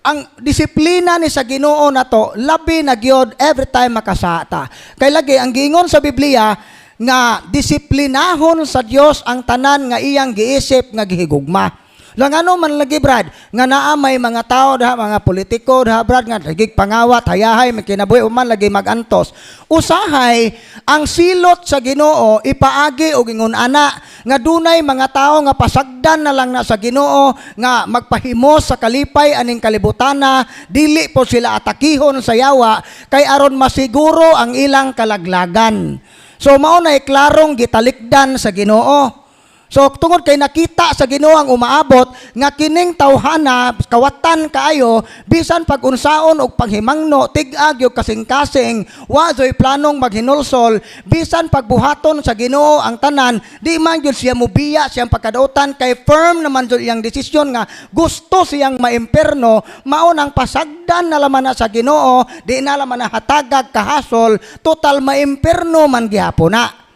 ang disiplina ni sa Ginoo nato, labi na gyud every time makasata. Kay lagi ang giingon sa Biblia nga disiplinahon sa Dios ang tanan nga iyang giisip nga gihigugma. Lang ano man lagi, Brad, nga naa may mga tao daha, mga politiko daha, Brad, nga lagi pangawat, hayahay, may kinabuhi man lagi magantos. Usahay ang silot sa Ginoo ipaagi og ingon ana nga dunay mga tao nga pasagdan na lang na sa Ginoo nga magpahimo sa kalipay aning kalibutana, dili po sila atakihon sa yawa kay aron masiguro ang ilang kalaglagan. So mao na klarong gitalikdan sa Ginoo. So tungod kay nakita sa Ginoo ang umaabot nga kining tawhana kawatan kaayo bisan pag unsaon og panghimangno tig-ag yung kasing-kasing wa joy planong maghinulsol bisan pagbuhaton sa Ginoo ang tanan di man gyud siya mubiya siyang pagkadautan kay firm naman jud iyang desisyon nga gusto siyang maimperno mao nang pasagdan na laman na sa Ginoo di na laman na hatagag kahasol total maimperno man gihapon na.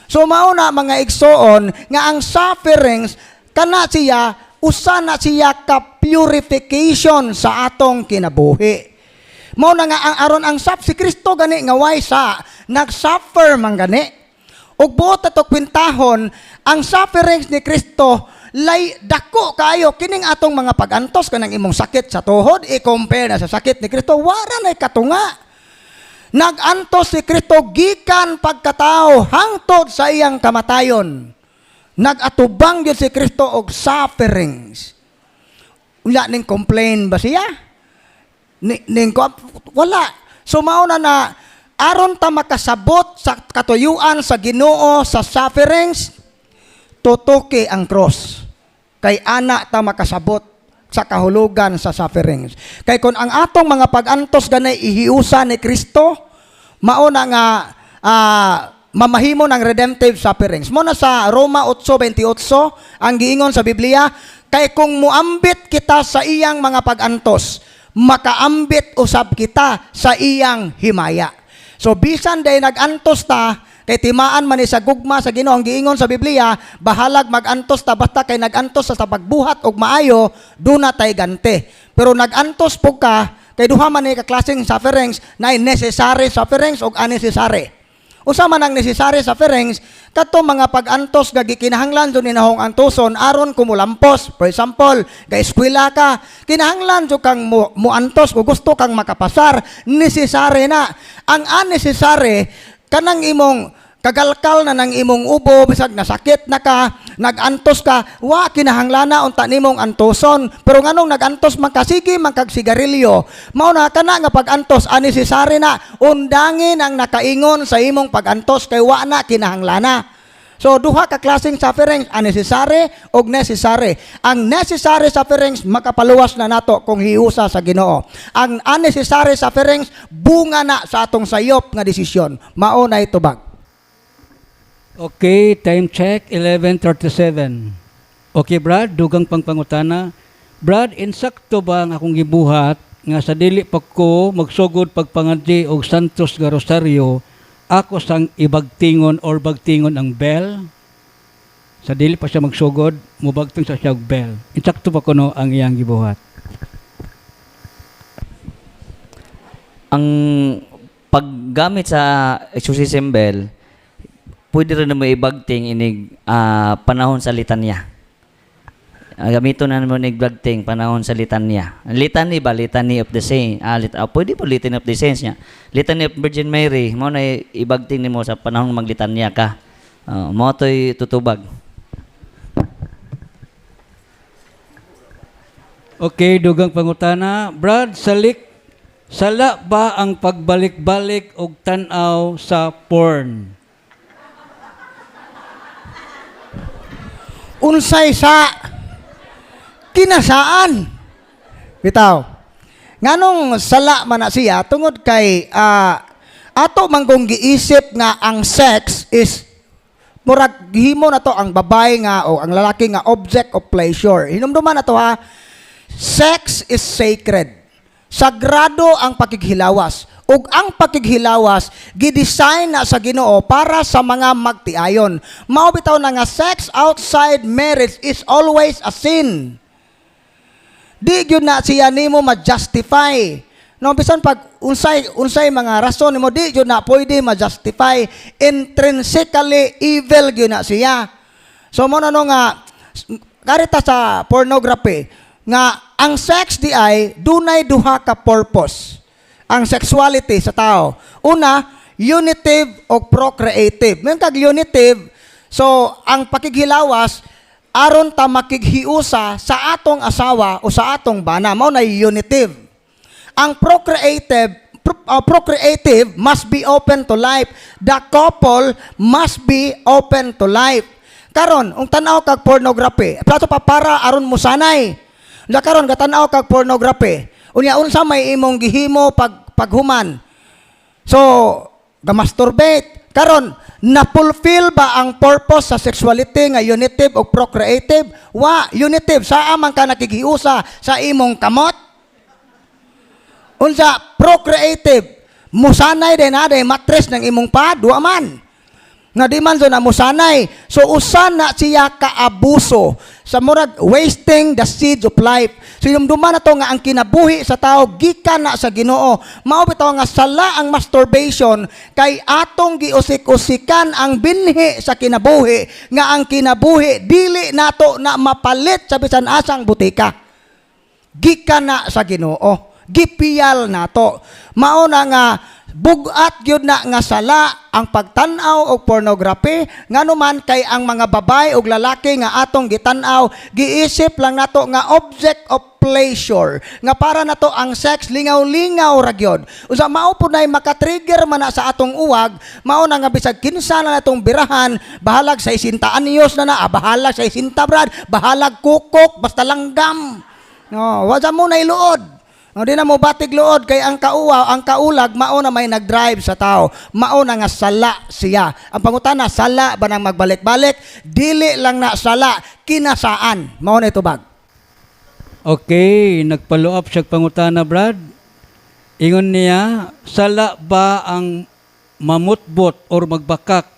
So mao na mga igsoon nga ang sufferings kana siya usa na siya ka purification sa atong kinabuhi. Mao na nga ang aron ang si Kristo gani nga way sa nagsuffer man gani. Ug buot ato kwintahon ang sufferings ni Kristo lay dako kayo kining atong mga pagantos kanang imong sakit sa tuhod i-compare na sa sakit ni Kristo wala na katunga. Nagantos si Kristo gikan pagkatao hangtod sa iyang kamatayon. Nagatubang gyud si Kristo og sufferings. Unya ning complain ba siya? Wala. So mao na aron ta makasabot sa katuyuan sa Ginoo sa sufferings, tutuki ang cross. Kay ana ta makasabot sa kahulugan sa sufferings. Kay kung ang atong mga pag-antos ganay ihiusa ni Kristo, mao na nga mamahimo ng redemptive sufferings. Mo na sa Roma 8:28 ang giingon sa Biblia, kay kung muambit kita sa iyang mga pag-antos, makaambit usab kita sa iyang himaya. So bisan day nag-antos ta, kay timaan man ni sa gugma sa Ginoo ang giingon sa Biblia, bahalag mag-antos ta basta kay nag-antos sa pagbuhat og maayo, duna tay gante. Pero nag-antos pug ka kay duha man ni ka klaseng sufferings na necessary sufferings ug unnecessary. Usa man ang necessary sufferings kadto mga pag-antos nga gikinahanglan jud ninahong antoson aron kumulampos. For example, kay eskwela ka, kinahanglan jud kang muantos kung gusto kang makapasar, necessary na. Ang unnecessary kanang imong kagalkal na ng imong ubo bisag nasakit na ka, nagantos ka, wa kinahanglana unta nimong antoson. Pero nganong nagantos man ka, sige man kag sigarilyo. Mao na kana nga pag-antos unnecessary na, undangin ang nakaingon sa imong pag-antos kay wa na kinahanglana. So duha ka klaseng sufferings, unnecessary ug necessary. Ang necessary sufferings makapaluwas na nato kung hiusa sa Ginoo. Ang unnecessary sufferings bunga na sa atong sayop nga desisyon. Mao na itubag. Okay, time check, 11:37. Okay, Brad, dugang pangpangutana. Brad, insakto ba ang akong gibuhat nga sa dili pa ko magsugod pagpangadji og Santos nga Rosario, ako sang ibagtingon or bagtingon ang bell? Sa dili pa siya magsugod, mubagting sa siya og bell. Insakto pa kuno ang iyang gibuhat. Ang paggamit sa exorcism bell, pwede rin na may ibagting inig panahon sa litanya. Gamiton na naman igbagting panahon sa litanya. Litany ba? Litany of the Saints. Pwede po Litany of the Saints niya. Litany of Virgin Mary, mo na ibagting ni mo sa panahon maglitanya ka. Mo to'y tutubag. Okay, dugang pangutana. Brad, sala ba ang pagbalik-balik og tan-aw sa porn? Unsay sa kinasaan bitaw nganong sala man na siya tungod kay ato manggong giisip nga ang sex is murag gihimo na to ang babae nga o ang lalaki nga object of pleasure. Hinumduman na to ha, sex is sacred, sagrado ang pakighilawas. Ug ang pakighilawas gidesign na sa Ginoo para sa mga magtiayon. Mao bitaw na nga sex outside marriage is always a sin. Di gyud na siya nimo ma-justify. No, bisan pag unsay mga rason nimo di gyud na pwede ma-justify. Intrinsically evil gyud na siya. So mo na no nga karita sa pornography nga ang sex di ay dunay duha ka purpose. Ang sexuality sa tao. Una, unitive o procreative. May kag unitive, so ang pakighilawas, aron ta makighiusa sa atong asawa o sa atong bana, mao na unitive. Ang procreative must be open to life. The couple must be open to life. Karon, ung tanaw kag pornography. Plato pa para aron mo sanay. Unya karon gatanaw kag pornography. Unya unsa may imong gihimo paghuman. So, ga-masturbate. Karon, na-fulfill ba ang purpose sa sexuality nga unitive o procreative? Wa, unitive. Saa man ka nakikiusa sa imong kamot? Unsa, procreative. Musanay din na, matres ng imong pa, duwa man. Nga di man so na musanay. So usan na siya kaabuso sa murag wasting the seeds of life. So yung duman na to nga ang kinabuhi sa tao gikan na sa Ginoo. Mao bitaw nga sala ang masturbation kay atong giusik-usikan ang binhi sa kinabuhi nga ang kinabuhi dili nato na mapalit sa bisan asang butika. Gikan na sa Ginoo. Gipiyal nato. Mao na nga bugat gyud na nga sala ang pagtan-aw og pornography nganuman kay ang mga babay ug lalaki nga atong gitan-aw giisip lang nato nga object of pleasure nga para nato ang sex lingaw-lingaw ra gyud usa mao pud nay maka-trigger man na sa atong uwag mao na nga bisag kinsa na natong birahan bahalag sa 60 anyos na bahalag sa 60 brad bahalag kukok basta langgam no wa mo na iluod. No, di na mo batig luod kay ang kaulag mao na may nagdrive sa tao. Mao na nga sala siya. Ang pangutana sala ba nang magbalik-balik? Dili lang na sala kinasaan. Mao na itubag. Okay, nagfollow up siya pangutana, Brad. Ingon niya, sala ba ang mamutbot or magbakak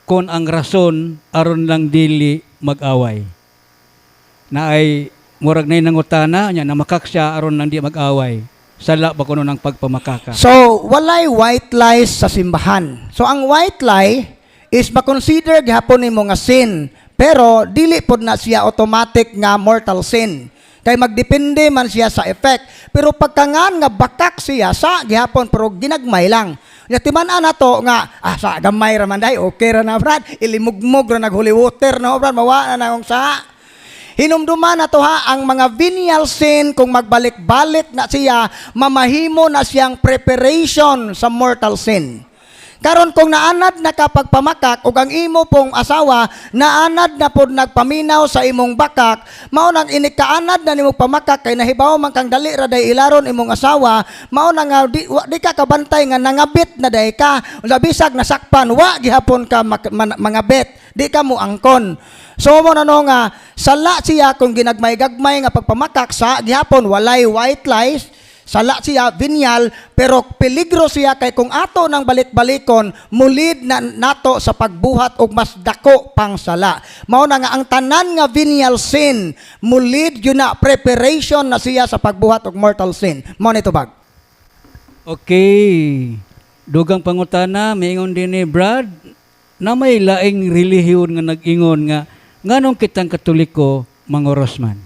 kon ang rason aron lang dili mag-away? Na ay murag na nangutana nya namakak siya aron lang di mag-away. Sala ba kuno ng pagpamakaka? So, walay white lies sa simbahan. So, ang white lie is makonsider gihapon nimo nga sin, pero dili pod na siya automatic nga mortal sin. Kay magdepende man siya sa effect. Pero pagkangan nga bakak siya sa gihapon pero ginagmay lang. Nya timan-an nato nga sa gamay ra man day okay ra na brad, ilimugmog ra nag-holy water na brad mawa na nang sa hinumduman na to ang mga venial sin kung magbalik-balik na siya, mamahimo na siyang preparation sa mortal sin. Karon kung naanad na kapag pamakak ug ang imo pong asawa naanad na pod nagpaminaw sa imong bakak, mao nang inikaanad na nimo pamakak kay nahibaw man kang dali ra day ilaron imong asawa, mao na nga di ka kabantay nga nangabit na day ka, unya bisag nasakpan wa gihapon ka mangabit, di ka mo angkon. So mo na no nga sala siya kung ginagmay-gagmay nga pagpamakak sa gihapon walay white lies, sala siya venial pero peligro siya kay kung ato nang balik-balikon mulid na nato sa pagbuhat og mas dako pang sala. Mao na nga ang tanan nga venial sin mulid yun na preparation na siya sa pagbuhat og mortal sin. Mao nito bag. Okay. Dugang pangutana miingon din ni Brad na may laing relihiyon nga nag-ingon nga nganong kitang Katoliko mangoros man.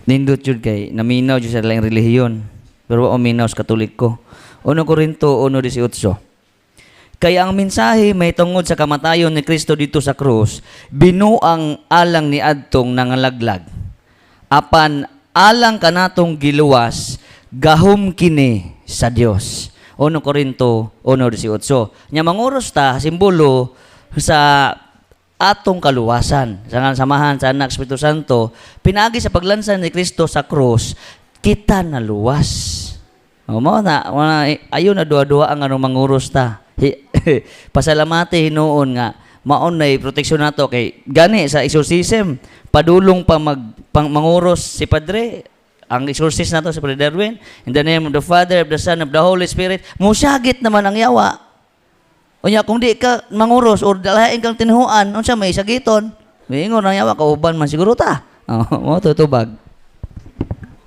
Nindot jud kay naminaw jud sa laing relihiyon pero wa minaw sa Katoliko. 1 Korinto 1:18. Kaya ang mensahe may tungod sa kamatayon ni Kristo dito sa krus, binuang alang ni adtong nangalaglag. Apan alang kanatong giluwas, gahom kini sa Dios. 1 Korinto 1:18. Nya manguros ta simbolo sa atong kaluwasan. Sa samahan sa Anak Espiritu Santo, pinagi sa paglansan ni Kristo sa krus, kita naluwas. O mo na, ayon na duwa-duwa ang anong manguros ta. Pasalamati hinuon nga maon na proteksyon nato kay gani sa exorcism padulong pa manguros si Padre. Ang exorcist nato si Padre Darwin, in the name of the Father, of the Son, of the Holy Spirit, musagit naman ang yawa. Unya kung di ka manguros or dalahain kang tinhuan, unsa may sagiton? Mingon ang yawa kauban man siguro ta. Mo tutubag.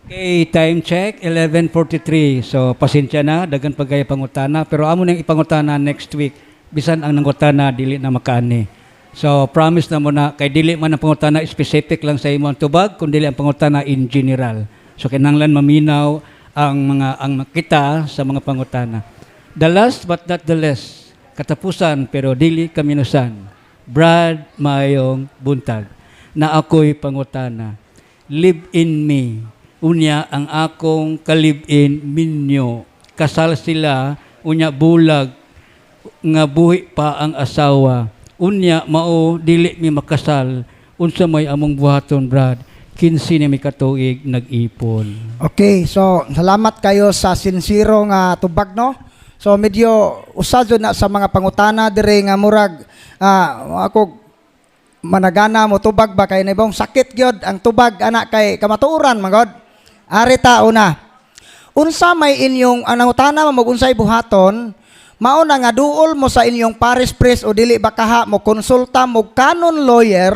Okay, time check 11:43. So pasensya na dagan pagaya pangutana pero amo nang ipangutana next week bisan ang nangutana dili na makaani. So promise na mo na kay dili man ang pangutana specific lang sa imong tubag kundi ang pangutana in general. So kinahanglan maminaw ang kita sa mga pangutana. The last but not the least, katapusan pero dili kaminusan. Brad Mayong Buntag na ako'y pangutana. Live in me. Unya ang akong kalib-in minyo kasal sila, unya bulag, nga buhi pa ang asawa. Unya, mao, dili mi makasal. Unsa may among buhaton, Brad? 15 na may katuig, nag-ipon. Okay, so salamat kayo sa sincero nga tubag, no? So medyo usad na sa mga pangutana dire nga murag ako managana mo tubag ba kay nibong sakit gyud ang tubag anak kay kamatuoran magod. Ari ta una. Unsa may inyong anang utana mo unsay buhaton? Mao na nga duol mo sa inyong parish priest o dili ba kaha mo konsulta mo canon lawyer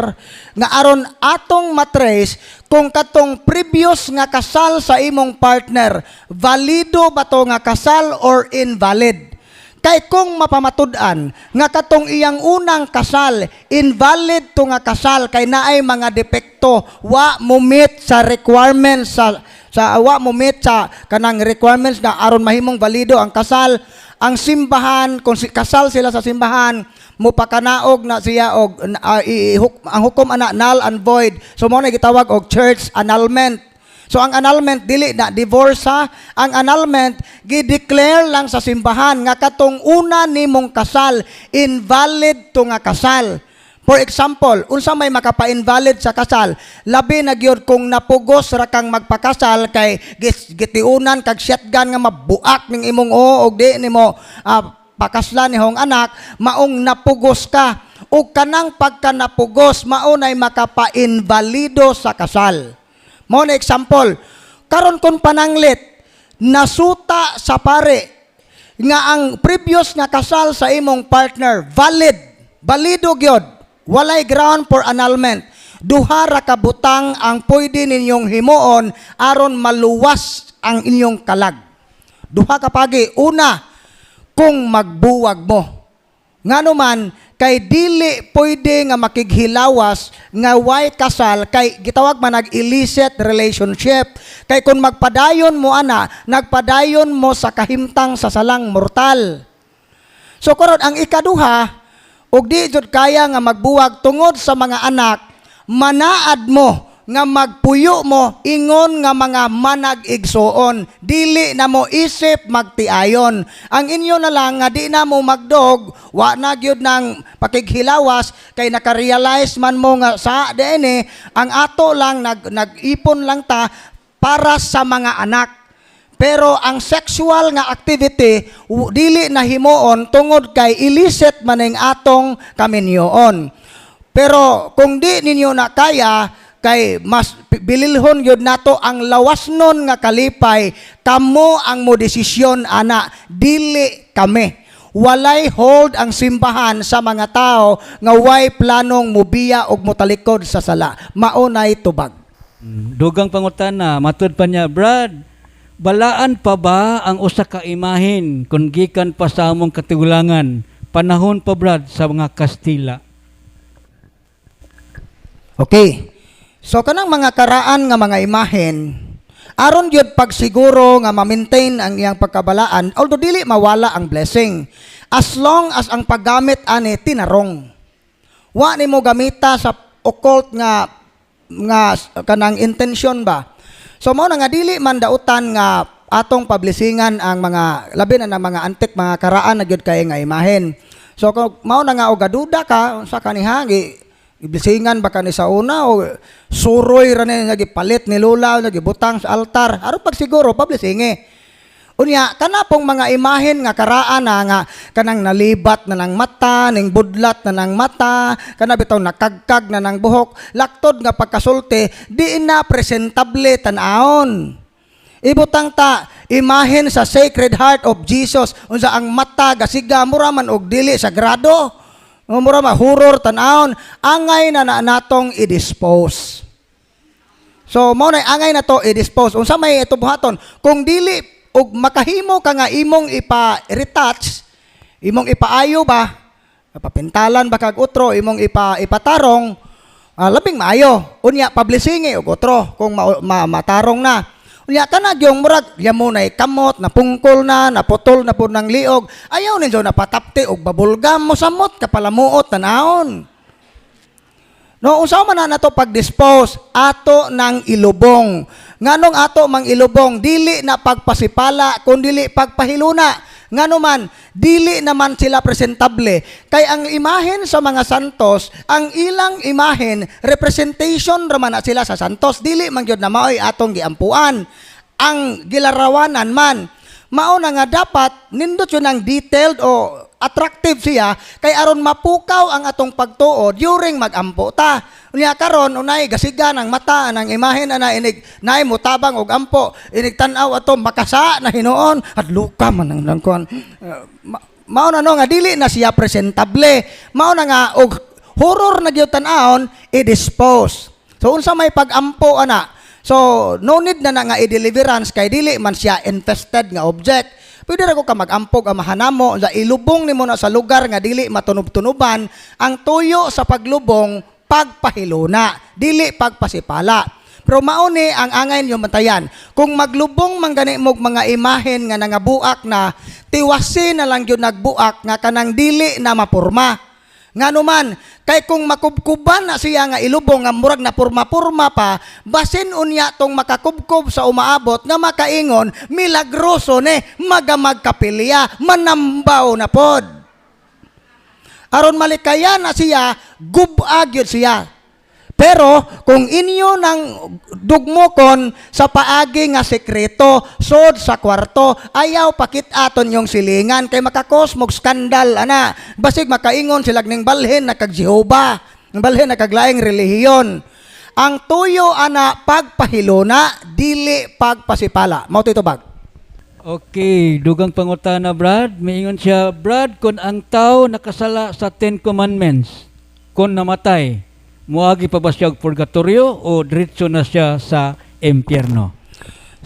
nga aron atong matrace kung katong previous nga kasal sa imong partner valido ba to nga kasal or invalid. Kay kung mapamatud-an nga katong iyang unang kasal invalid to nga kasal kay naay mga depekto wa mo meet sa requirements sa wa mo meet sa kanang requirements na aron mahimong valido ang kasal. Ang simbahan, kung kasal sila sa simbahan, mupakanaog na siya og ang hukom ana null and void. So mo na gitawag og church annulment. So ang annulment dili na divorce ha. Ang annulment gi-declare lang sa simbahan nga katong una nimong kasal invalid to nga kasal. For example, unsa may makapa-invalid sa kasal, labi na gyud kung napugos ra kang magpakasal kay gitiunan kag shotgun nga mabuak ning imong og di nimo pakaslan nihong anak, maong napugos ka. O kanang pagka napugos, maunay makapa-invalido sa kasal. Mao na example, karon kon pananglit, nasuta sa pare nga ang previous nga kasal sa imong partner valid, valido gyud. Walay ground for annulment. Duha ra ka butang ang pwede ninyong himuon aron maluwas ang inyong kalag. Duha ka pagi. Una, kung magbuwag mo. Nganuman kay dili pwede nga makighilawas nga way kasal kay gitawag man nag-illicit relationship. Kay kung magpadayon mo ana, nagpadayon mo sa kahimtang sa salang mortal. So karon ang ikaduha, ug di jud kaya nga magbuwag tungod sa mga anak, manaad mo nga magpuyo mo ingon nga mga manag-igsoon, dili na mo isip magtiayon. Ang inyo na lang nga di na mo magdog, wa na gyud nang pakighilawas kay nakarealize man mo nga sa DNA ang ato lang nag-ipon lang ta para sa mga anak. Pero ang sexual nga activity dili na himuon tungod kay illicit maning atong kaminyoon. Pero kung di ninyo na kaya kay mas bililhon gyud nato ang lawasnon nga kalipay, kamo ang mo desisyon ana, dili kami. Walay hold ang simbahan sa mga tao nga way planong mubiya og motalikod sa sala. Maunay tubag. Dugang pangutana, matud pa niya, Brad, balaan pa ba ang usa ka imahin kung gikan pa sa among katigulangan? Panahon pa, Brad, sa mga Kastila. Okay. So kanang mga karaan nga mga imahen, aron gyud pagsiguro nga ma-maintain ang iyang pagkabalaan, although dili mawala ang blessing. As long as ang paggamit ani tinarong. Wa nimo gamita sa occult nga kanang intention ba. So mao na nga dili man dautan nga atong publishingan ang mga labi na mga antik mga karaan na gyud kay nga imahen. So kung mao na nga og gaduda ka sa kaniha gibisingan ba kani sa una o suroy ra ni gipalit ni lula gibutang sa altar aron pagsiguro publishingi. Unya kana pong mga imahen nga karaan na nga kanang nalibat na ng mata, ning budlat na ng mata, kana bitaw nakagkag na ng buhok, laktod nga pagkasulti, di na presentable tan-aon. Ibutang ta imahen sa Sacred Heart of Jesus unsa ang mata gasiga mura man og dili sagrado. Mura man horror tan-aon, angay na natong i-dispose. So mo na angay na to i-dispose. Unsa may ito buhaton? Kung dili ug makahimo ka nga imong ipa-retouch, imong ipaayo ba, papintalan ba kag utro, imong ipatarong, labing maayo. Unya publishingi og utro kung matarong na. Unya kana gyung murag yamunay kamot, napungkol na, naputol na pud ng liog. Ayaw ninyo napatapti og babulgam mo samot kapalamuot tanahon. No, usaw man na to pag-dispose ato ng ilubong nganong ato mang ilubong dili na pagpasipala kundi pagpahiluna. Ngano man, dili naman sila presentable. Kay ang imahen sa mga santos, ang ilang imahen, representation raman na sila sa santos. Dili man gyud na maoy atong giampuan. Ang gilarawanan man, mao na nga dapat nindot yun ang detailed o attractive siya kay aron mapukaw ang atong pagtuo during magampo ta. Unya karon unay gasigan ang mata ng imahen na inig nay mutabang og ampo inig tan-aw ato makasa na hinuon at luka man ang kuan. Mao na no nga dili na siya presentable. Mao na nga og horror na gyud tan-aon i-dispose. So unsa may pagampo ana. So no need na nga i-deliverance kay dili man siya infested nga object. Pwede ra ko ka magampog ang mahanamo sa ilubong nimo na sa lugar nga dili matunob-tunuban ang tuyo sa paglubong pagpahiluna, dili pagpasipala. Pero mao ni ang angay niyo matayan. Kung maglubong man gani mog mga imahen nga nangabuak na tiwasin na lang gyud nagbuak nga kanang dili na mapurma. Ngano man, kay kung makubkuban na siya nga ilubong nga murag na purma-purma pa, basin unya tong makakubkob sa umaabot nga makaingon, milagroso ni, magamagkapilya, manambaw na pod. Aron malikaya na siya, gubag yun siya. Pero kung inyo nang dugmokon sa paagi nga sekreto, sod sa kwarto, ayaw pakit-aton yung silingan kay makakosmog skandal ana. Basig makaingon silag ning balhin na kag Jehova, balhin na kag laing relihiyon. Ang tuyo ana pagpahilona, dili pagpasipala. Mao ito bag. Okay, dugang pangutana, Brad. Miingon siya, Brad, kung ang tao nakasala sa 10 Commandments, kung namatay, muagi pa ba siya og purgatorio o diretso na siya sa impyerno?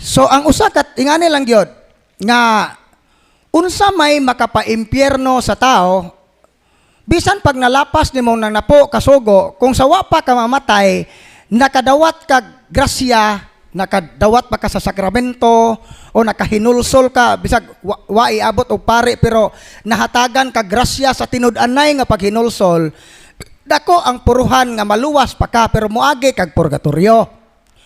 So ang usa kat ingani lang gyud nga unsa may makapaimpyerno sa tao bisan pag nalapas nimo nang napo kasugo kung sa wa pa ka mamatay nakadawat kag grasya, nakadawat pa ka sa sakramento o nakahinulsol ka bisag wa iabot og pare pero nahatagan kag grasya sa tinud-anay nga paghinulsol, dako ang puruhan nga maluwas pa ka pero moagi kag purgatorio.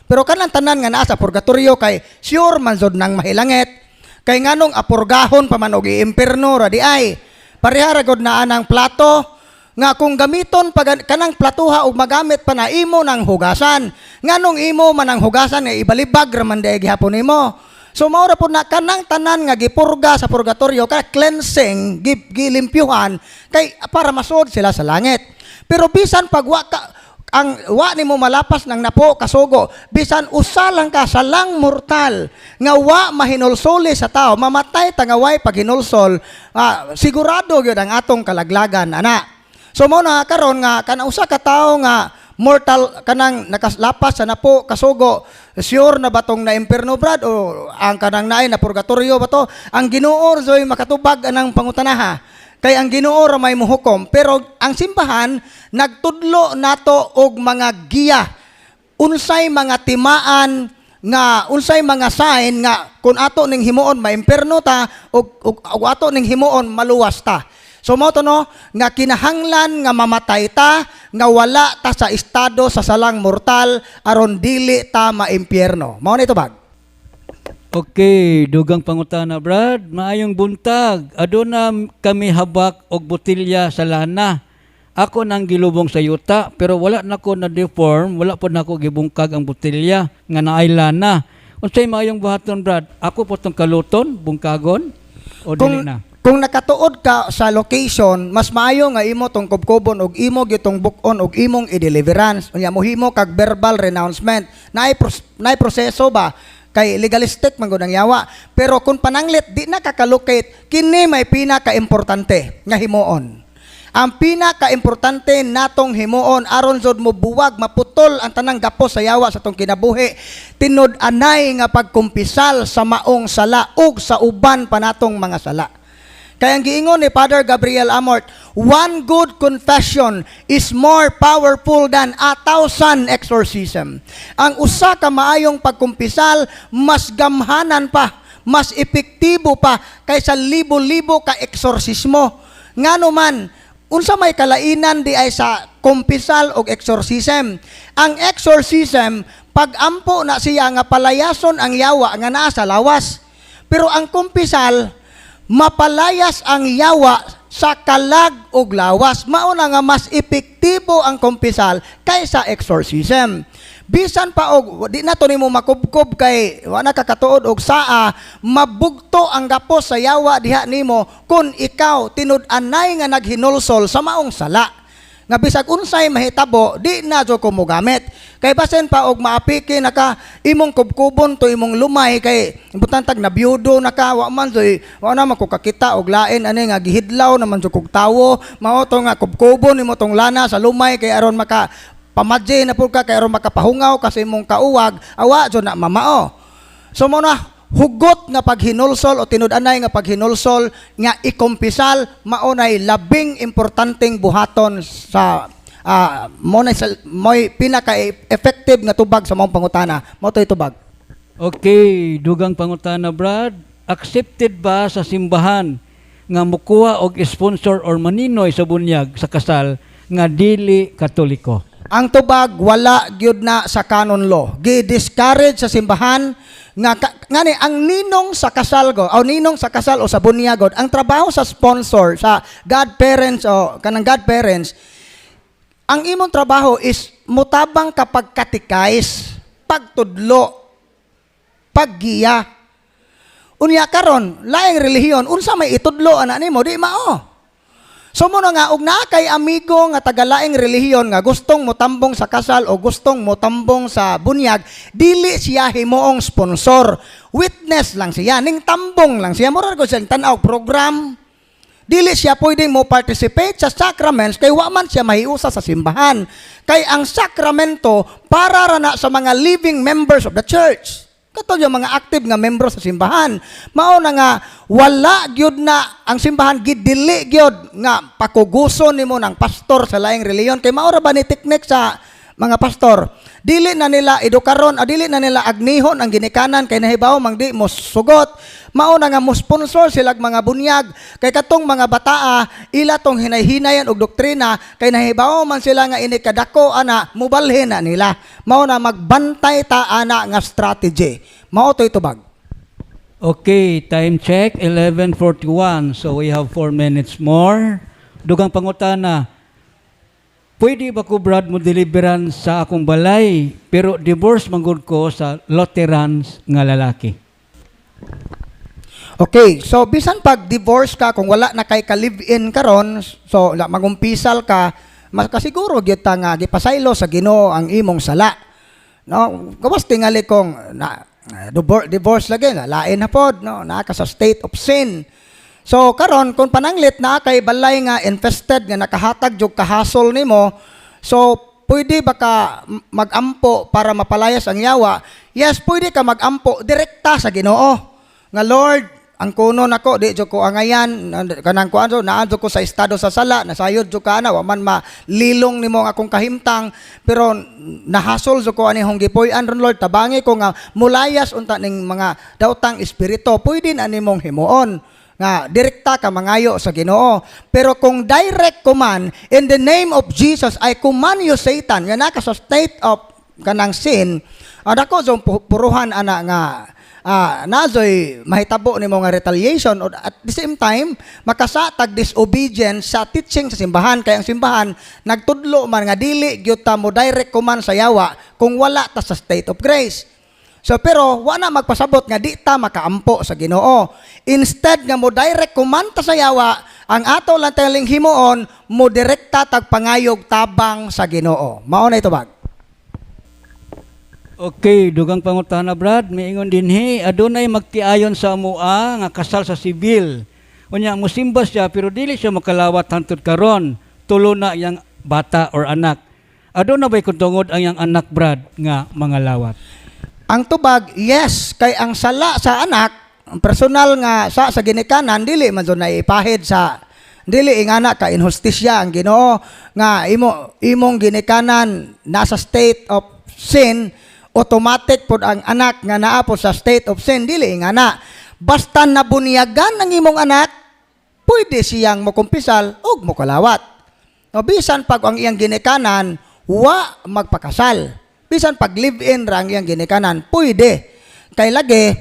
Pero kanang tanan nga naa sa purgatorio kay sure man jud nang mahilangit. Kay nganong apurgahon pa man og impierno ra di ay. Pareha ra gud naa nang plato nga kung gamiton pag kanang platuha og magamit pa na imo nang hugasan. Nganong imo man ang hugasan nga ibalibag ra man day gihapon nimo. So mao ra pud na kanang tanan nga gipurga sa purgatorio kay cleansing, gilimpyuhan kay para masud sila sa langit. Pero bisan pag wa nimo malapas ng napo kasugo, bisan usa lang ka sa lang mortal nga wa mahinulsoli sa tao, mamatay tangaway pag hinulsol, sigurado gyud ang atong kalaglagan ana. So mo na karon nga kana usa ka tawo nga mortal kanang nakalapas sa napo kasugo, sure na batong na impierno, Brad, o ang kanang naay na purgatorio ba to? Ang Ginoo zoy makatubag anang pangutanaha. Kay ang Ginoo ra may muhukom, pero ang simbahan nagtudlo nato og mga giya. Unsay mga timaan nga unsay mga sign nga kun ato ning himuon maimpierno ta og ato ning himuon maluwas ta. So mao to no nga kinahanglan nga mamatay ta nga wala ta sa estado sa salang mortal aron dili ta maimpierno. Mao na ito bag. Okay, dugang pangutana, Brad. Maayong buntag. Aduna kami habak og botilya sa lana. Ako nang gilubong sa yuta, pero wala nako na deform, wala po nako gibungkag ang botilya nga naay lana. Unsay maayong buhaton, Brad? Ako po tong kaluton, bungkagon o dili na? Kung nakatuod ka sa location, mas maayo nga imo tong kubkubon og imo gitong bukon og imong i-deliverance. Unya mohimo kag verbal renouncement. Naay proseso ba? Kay legalistic man gud ang yawa. Pero kung pananglit di na kakalocate, kini may pinaka-importante nga himuon. Ang pinaka-importante natong himuon aron jud mo buwag maputol ang tanang gapos sa yawa sa tong kinabuhi. Tinud-anay nga pagkumpisal sa maong sala ug sa uban pa natong mga sala. Kaya ang giingon ni Father Gabriel Amort, one good confession is more powerful than 1,000 exorcism. Ang usa ka maayong pagkumpisal, mas gamhanan pa, mas epektibo pa kaysa libo-libo ka eksorsismo. Ngano man, unsa may kalainan di ay sa kumpisal og exorcism. Ang exorcism Pag-ampo na siya nga palayason ang yawa nga naa sa lawas. Pero ang kumpisal, mapalayas ang yawa sa kalag ug lawas. Mauna nga mas epektibo ang kumpisal kaysa exorcism. Bisan pa og di na to nimo makubkob kay wala kakatuod og saa, mabugto ang gapos sa yawa diha nimo kun ikaw tinud-anay nga naghinulsol sa maong sala. Nga bisag unsay mahitabo di na jo ko mogamit. Kay basen pa og maapiki naka imong kubkubon to imong lumay kay imbutan tag na biyudo naka wa man joy wa na makukakita og lain ani nga gihidlaw naman jo kog tawo mao to nga kubkubon nimo tong lana sa lumay kay aron maka pamadje na pud ka kay aron makapahungaw kasi imong kauwag awa jo na mamao. So mo na hugot nga paghinulsol o tinud-anay nga paghinulsol nga ikumpisal maunay labing importanteng buhaton sa mo'y pinaka-effective nga tubag sa mong pangutana. Mo to'y tubag. Okay, dugang pangutana, Brad. Accepted ba sa simbahan nga mukuha og sponsor or maninoy sa bunyag sa kasal nga dili katoliko? Ang tubag wala gyud na sa canon law. Gi-discourage sa simbahan nga ngani ang ninong sa kasal go o ninong sa kasal o sa bunyagod ang trabaho sa sponsor sa godparents o kanang godparents ang imong trabaho is mutabang kapag katikais, pagtudlo, paggiya. Unya karon, laing relihiyon, unsa may itudlo ana nimo di mao. So mo nga og naa kay amigo nga tagalaing relihiyon nga gustong motambong sa kasal o gustong motambong sa bunyag, dili siya himuong sponsor. Witness lang siya, ning tambong lang siya. Mura ko siyang tan-aw program. Dili siya pwedeng mo participate sa sacraments kay wa man siya mahiusa sa simbahan. Kay ang sakramento para ra na sa mga living members of the church. Kato yung mga active nga membro sa simbahan. Mao na nga wala gyud na ang simbahan gidili gyud nga pakuguson nimo ng pastor sa laing reliyon kay mao ra ba ni teknik sa mga pastor. Dili na nila edukaron, dili na nila agnihon ang ginikanan kay nahibaw mang di mo sugot. Mao na nga mo sponsor sila mga bunyag kay katong mga bataa ila tong hinay-hinayan og doktrina kay nahibaw man sila nga ini kadako ana mubalhin na nila. Mao na magbantay ta ana nga strategy. Mao toy tubag. Okay, time check, 11:41. So we have 4 minutes more. Dugang pangutana, pwede ba ko, Brad, mo deliveran sa akong balay, pero divorce manggod ko sa Lutherans nga lalaki? Okay, so bisan pag divorce ka kung wala na kay ka live-in karon, so magumpisal ka, makasiguro gyud ta nga gipasaylo sa Ginoo ang imong sala. No, gawas tingali kung divorce lagi na lain na pod, no, naa ka sa state of sin. So karon kung pananglit na kay balay nga infested nga nakahatag jog kahasol nimo, so pwede ba ka magampo para mapalayas ang yawa? Yes, pwede ka magampo direkta sa Ginoo. Nga Lord, ang kuno nako di jud ko angayan kanang kuan naadto ko sa estado sa sala nasayod jud ka na wa man malilong nimo ang akong kahimtang pero nahasol jud ko ani hong gipuy-an ron Lord tabangi ko nga mulayas unta ning mga daotang espiritu pwede na nimong himuon nga direkta ka mangayo sa Ginoo. Pero kung direct command, in the name of Jesus, I command you Satan, nga naka sa state of kanang sin, dako sa puruhan ana nga nazoy mahitabo nimo nga retaliation or at the same time makasatag disobedience sa teaching sa simbahan kay ang simbahan nagtudlo man nga dili gyud ta mo direct command sa yawa kung wala ta sa state of grace. So pero wa na magpasabot nga di ta makaampo sa Ginoo. Instead nga mo direct command ta sa yawa, ang ato lang taling himuon mo direkta tag pangayog tabang sa Ginoo. Mao na ito bag. Okay, dugang pangutana, Brad, miingon dinhi adunay magtiayon sa amua nga kasal sa sibil. Unya mosimba siya pero dili siya makalawat hangtod karon. Tulo na yang bata or anak. Aduna bay kuntungod ang yang anak, Brad, nga mangalawat? Ang tubag, yes, kay ang sala sa anak, ang personal nga sa ginikanan dili man na ipahid sa dili ingana ka inhustisya ang Ginoo nga imong ginikanan nasa state of sin, automatic pod ang anak nga naa po sa state of sin dili ingana. Basta nabunyagan ang imong anak, pwede siyang mokumpisal ug mokalawat. No bisan pag ang iyang ginikanan wa magpakasal. bisan pag live-in rang yang ginikanan, pwede. Kay lagi,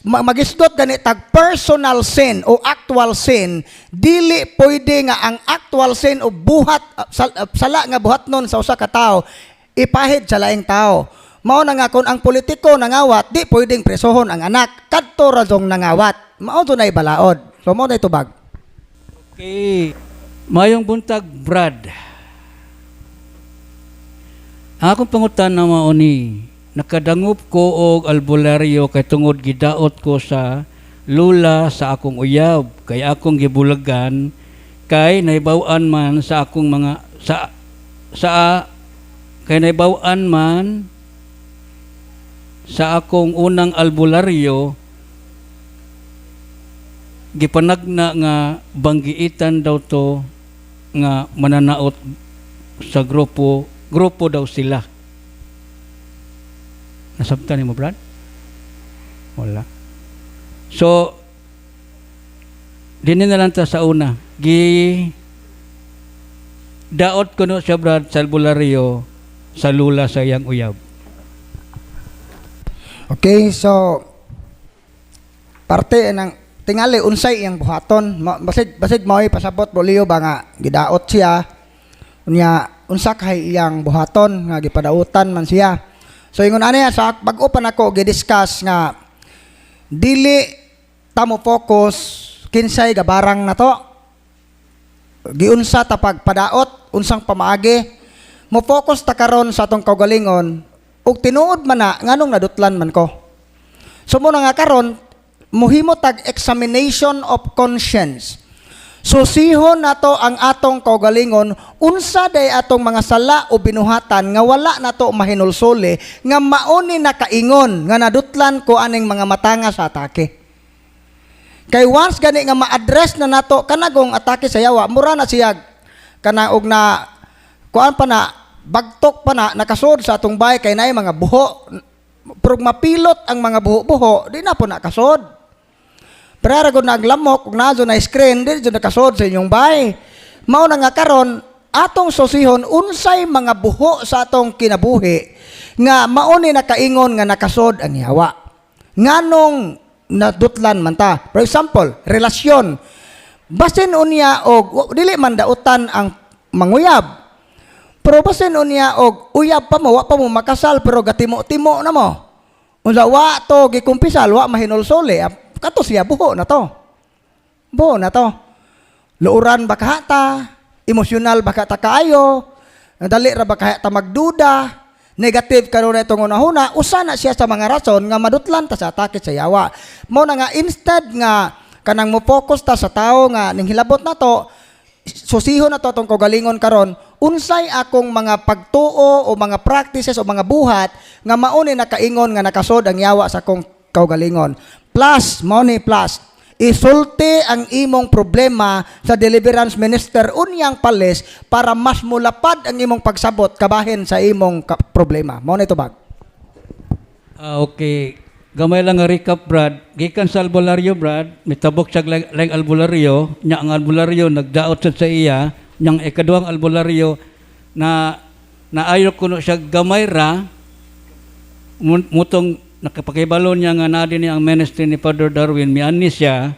magisgot gani tag personal sin o actual sin, dili pwede nga ang actual sin o buhat, sala nga buhat nun sa usa ka tao, ipahid sa laing tao. Mao na nga kung ang politiko nangawat, di pwedeng presohon ang anak. Kadto razong nangawat. Mao to na ibalaod. So mao na itubag. Okay. Mayong buntag, Brad. Ang akong pangutan na mauni, nakadangup ko og albularyo kay tungod gidaot ko sa lula sa akong uyab, kay akong gibulagan, kay naibawan man sa akong mga, kay naibawan man sa akong unang albularyo, gipanagna nga banggiitan daw to nga mananaot sa grupo daw sila. Nasabtan ni mo, Brad? Wala. So, dinin na lang ta sa una. Daot ko no siya, Brad, sa albularyo sa lula sa iyang uyab. Okay, so parte ng tingali unsay iyang buhaton. Basid mao'y pasabot bolio ba nga gidaot siya. Unya unsa kay iyang buhaton nga gipadautan man siya. So ingon ani sa bag-o pa nako gidiscuss nga dili ta mo focus kinsay gabarang nato. Giunsa ta pagpadaot, unsang pamaagi. Mo focus ta karon sa atong kaugalingon ug tinuod man na nganong nadutlan man ko. So mo na nga karon muhimo tag examination of conscience. Susihon nato ang atong kaugalingon unsa day atong mga sala o binuhatan nga wala nato mahinulsole nga mauni nakaingon nga nadutlan ko aning mga matanga sa atake. Kay once gani nga ma-address na nato kanagong atake sa yawa, mura na siya kana og na kuan pa na bagtok pa na nakasud sa atong bahay kay naay mga buho. Pero mapilot ang mga buho-buho, di na po nakasod. Pero kung naglamok, kung nazo na screen, di na nakasod sa inyong bahay. Mao na nga karon atong susihon unsay mga buho sa atong kinabuhi nga mauni nakaingon nga nakasod ang yawa. Nganong nadutlan man ta. For example, relasyon. Basin unya og dili man dautan ang manguyab. Pero basin unya og uyab pa mo, wa pa mo makasal pero gatimo-timo na mo. Unsa wa to gikumpisal, wa mahinulsole. Kato siya buho na to. Buho na to. Luuran ba kahata, emosyonal ba ka ta kaayo, dali ra ba kahata magduda, negative karon itong una-huna, usa na siya sa mga rason nga madutlan ta sa atake sa yawa. Mao na nga instead nga kanang mo focus ta sa tao nga ning hilabot na to, susihon na to atong kaugalingon karon, unsay akong mga pagtuo o mga practices o mga buhat nga mauni nakaingon nga nakasod ang yawa sa akong kaugalingon. Plus, money plus, isulti ang imong problema sa deliverance minister unyang palis para mas mulapad ang imong pagsabot kabahin sa imong problema. Mao na ito bag. Okay. Gamay lang nga recap, Brad. Gikan sa albularyo, Brad, mitabok siya lang albularyo, nya ang albularyo nagdaot sa iya, nyang ikaduhang albularyo na naayo kuno siya gamay ra mutong nakapakibalo niya nga na din ang ministry ni Father Darwin, miani siya,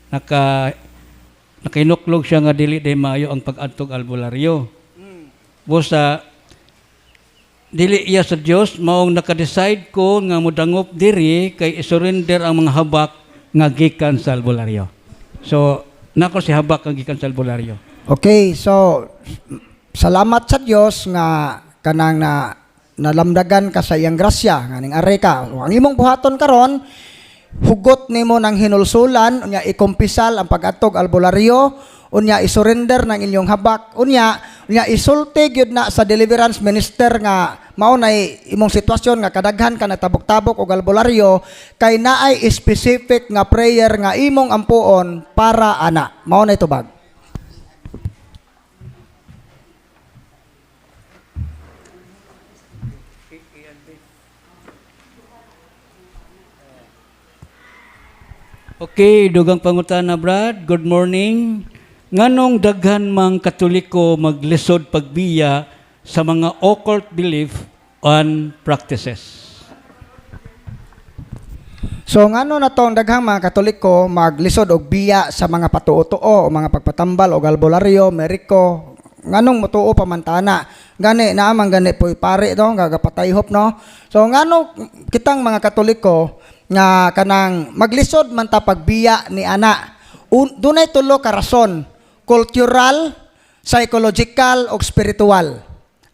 nakahinuklog siya nga dili day maayo ang pag-adtog albularyo. Busa, dili iya sa Dios maong naka-decide ko nga mudangop diri kay isurrender ang mga habak nga gikan sa albularyo. So, nako si habak ang gikan sa albularyo. Okay, so salamat sa Dios nga kanang nalamdagan ka sa iyang grasya nga ning are ka. Ang imong buhaton karon hugot nimo ng hinulsulan unya ikumpisal ang pag-atog albularyo unya isurrender ng inyong habak unya isulti gyud na sa deliverance minister nga mao nay imong sitwasyon nga kadaghan ka natabok-tabok og albularyo kay naay specific nga prayer nga imong ampuon para ana. Mao na itubag. Okay, dugang pangutana, Brad. Good morning. Nganong daghan mang Katoliko maglisod pagbiya sa mga occult belief and practices. So ngano na tong daghang mga Katoliko maglisod og biya sa mga patuo-tuo o mga pagpatambal og albularyo, meriko, nganong mutuo pamantana. Gani naamang gani po'y pare do, gagapatayhop no. So ngano kitang mga Katoliko nga kanang maglisod man ta pagbiya ni ana. Dunay tulo ka rason: cultural, psychological ug spiritual.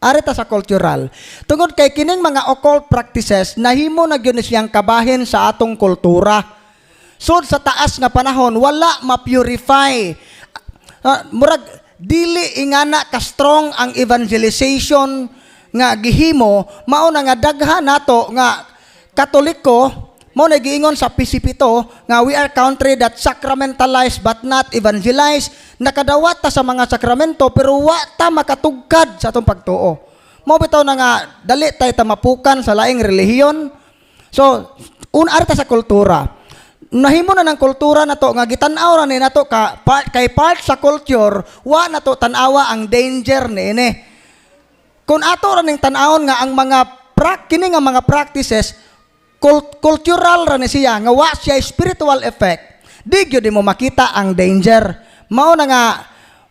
Arita sa cultural. Tungod kay kining mga occult practices nahimo na gyud siyang kabahin sa atong kultura. Sud sa taas nga panahon wala ma-purify. Murag dili ingana ka strong ang evangelization nga gihimo, mao na nga daghan nato nga Katoliko mo nagiingon sa Pisipito nga we are country that sacramentalized but not evangelized. Nakadawat ta sa mga sakramento pero wa ta makatugkad sa atong pagtuo. Mo bitaw na nga dali tay ta mapukan sa laing relihiyon. So arta sa kultura. Nahimo na ng kultura nato nga gitan-aw ra ni nato kay part sa culture wa nato tan-awa ang danger niini. Kung ato ra ning tan-awon nga ang mga kini nga mga practices cultural ra ni siya nga wa siya spiritual effect, di gyud mo makita ang danger. Mao na nga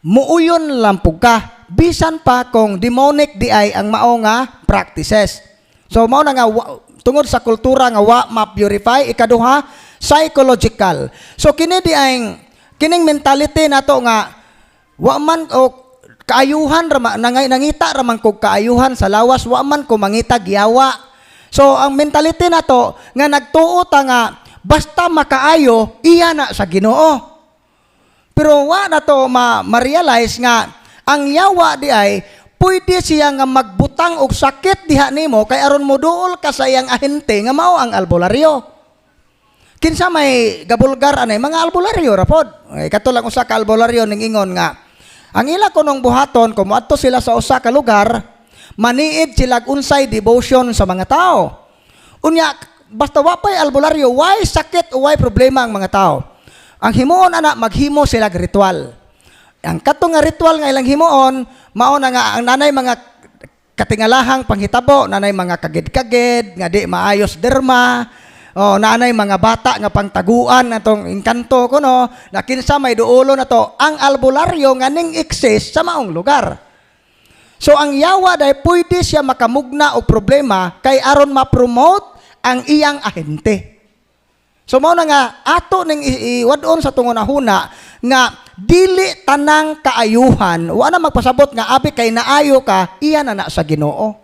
muuyon lang pug ka bisan pa kung demonic di ay ang mao nga practices. So mao na nga tungod sa kultura nga wa ma-purify. Ikaduha, psychological. So kini di ay kining mentality nato nga wa man o kaayuhan ra nangita ra man kog kaayuhan sa lawas, wa man ko mangita giyawa. So ang mentality nato nga nagtuo ta nga basta makaayo iya na sa Ginoo. Pero wa na to ma-realize nga ang yawa di ay pwede siya nga magbutang og sakit diha nimo kay aron mo duol ka sa iyang ahente nga mao ang albularyo. Kinsa may gabulgar anay mga albularyo ra pod. Katulang usa ka albularyo ning ingon nga ang ila kunong buhaton kung moadto sila sa usa ka lugar, maniid sila unsay devotion sa mga tao. Unya basta wa pay albularyo, why sakit o why problema ang mga tao. Ang himuon ana maghimo sila og ritual. Ang katong nga ritual nga ilang himuon mao na nga ang nanay mga katingalahang panghitabo, nanay mga kagid-kagid nga di maayos derma, o nanay mga bata nga pangtaguan natong engkanto kuno, na kinsa may duulo na to ang albularyo nga ning exist sa maong lugar. So ang yawa dahil pwede siya makamugna o problema kay aron ma-promote ang iyang ahente. So mao na nga ato ning iwadon sa tungon-huna nga dili tanang kaayuhan wa na magpasabot nga abi kay naayo ka iya na sa Ginoo.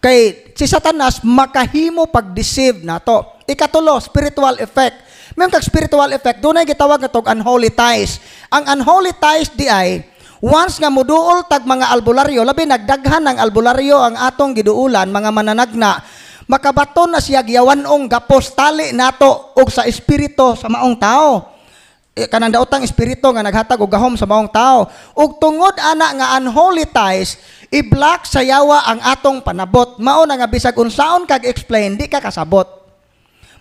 Kay si Satanas makahimo pag-deceive nato. Ikatulo, spiritual effect. May kag spiritual effect dunay gitawag nga tog unholy ties. Ang unholy ties di ay once nga muduol tag mga albularyo, labi nagdaghan ng albularyo ang atong giduulan, mga mananagna, makabaton na siya giyawanong gapos tali nato og sa espiritu sa maong tao. Kanang daotang espiritu nga naghatag og gahom sa maong tao. Ug tungod ana nga unholy ties, i-block sa yawa ang atong panabot. Mao na nga bisag unsaon kag explain di ka kasabot.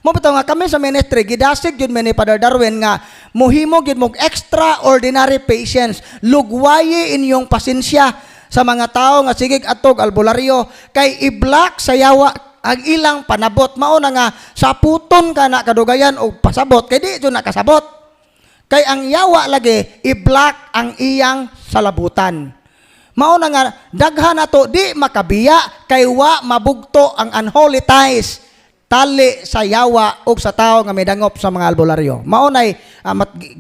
Mo bitaw nga kami sa ministry gidasig gyud ni Father Darwin nga mohimo gyud mog extraordinary patience. Lugwayi inyong pasensya sa mga tao nga sigig atog albularyo kay i-block sa yawa ang ilang panabot. Mao na nga saputon ka na kadugayan og pasabot kay di jud nakasabot. Kay ang yawa lagi i-block ang iyang salabutan. Mao na nga daghan nato di makabiya kay wa mabugto ang unholy ties tali sa yawa ug sa tao nga midangop sa mga albularyo. Mao nay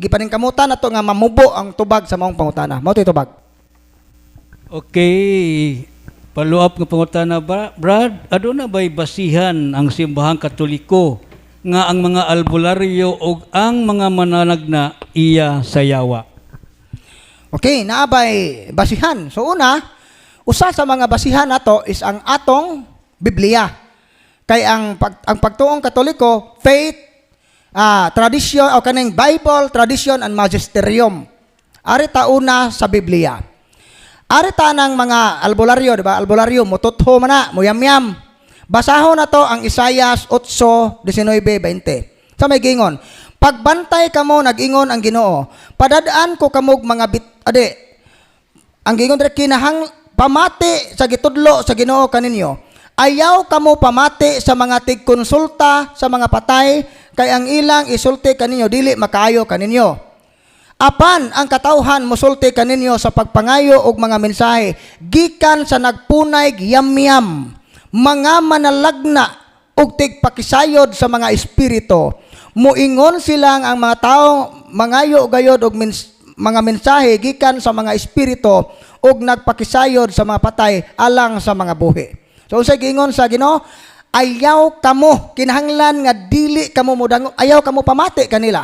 gipaningkamutan nato nga mamubo ang tubag sa maong pangutana. Mao toy tubag. Okay, follow-up ng pangutana, Brad, aduna ba'y basihan ang simbahang Katoliko nga ang mga albularyo o ang mga mananagna iya sa yawa? Okay, naabay basihan. So una, usa sa mga basihan nato is ang atong Biblia. Kay ang pagtuong Katoliko, faith, tradition o kaning Bible, tradition and magisterium. Arita una sa Biblia. Arita ng mga albularyo, di ba? Albularyo, mututho man na, muyam-yam. Basahon na to ang Isaias 8:19-20. Sa may gingon, pagbantay kamo nag-ingon ang Ginoo, padadaan ko kamog mga ang gingon dire pamati sa gitudlo sa Ginoo kaninyo, ayaw kamo pamati sa mga tigkonsulta sa mga patay, kay ang ilang isulti kaninyo dili makaayo kaninyo. Apan ang katawhan mosulti kaninyo sa pagpangayo og mga mensahe gikan sa nagpunay yamyam, mga manalagna og tigpakisayod sa mga espiritu. Muingon silang ang mga tao mangayo gayod og mga mensahe gikan sa mga espiritu og nagpakisayod sa mga patay alang sa mga buhi. So unsay giingon sa Ginoo? Ayaw kamo, kinahanglan nga dili kamo mudango, ayaw kamo pamati kanila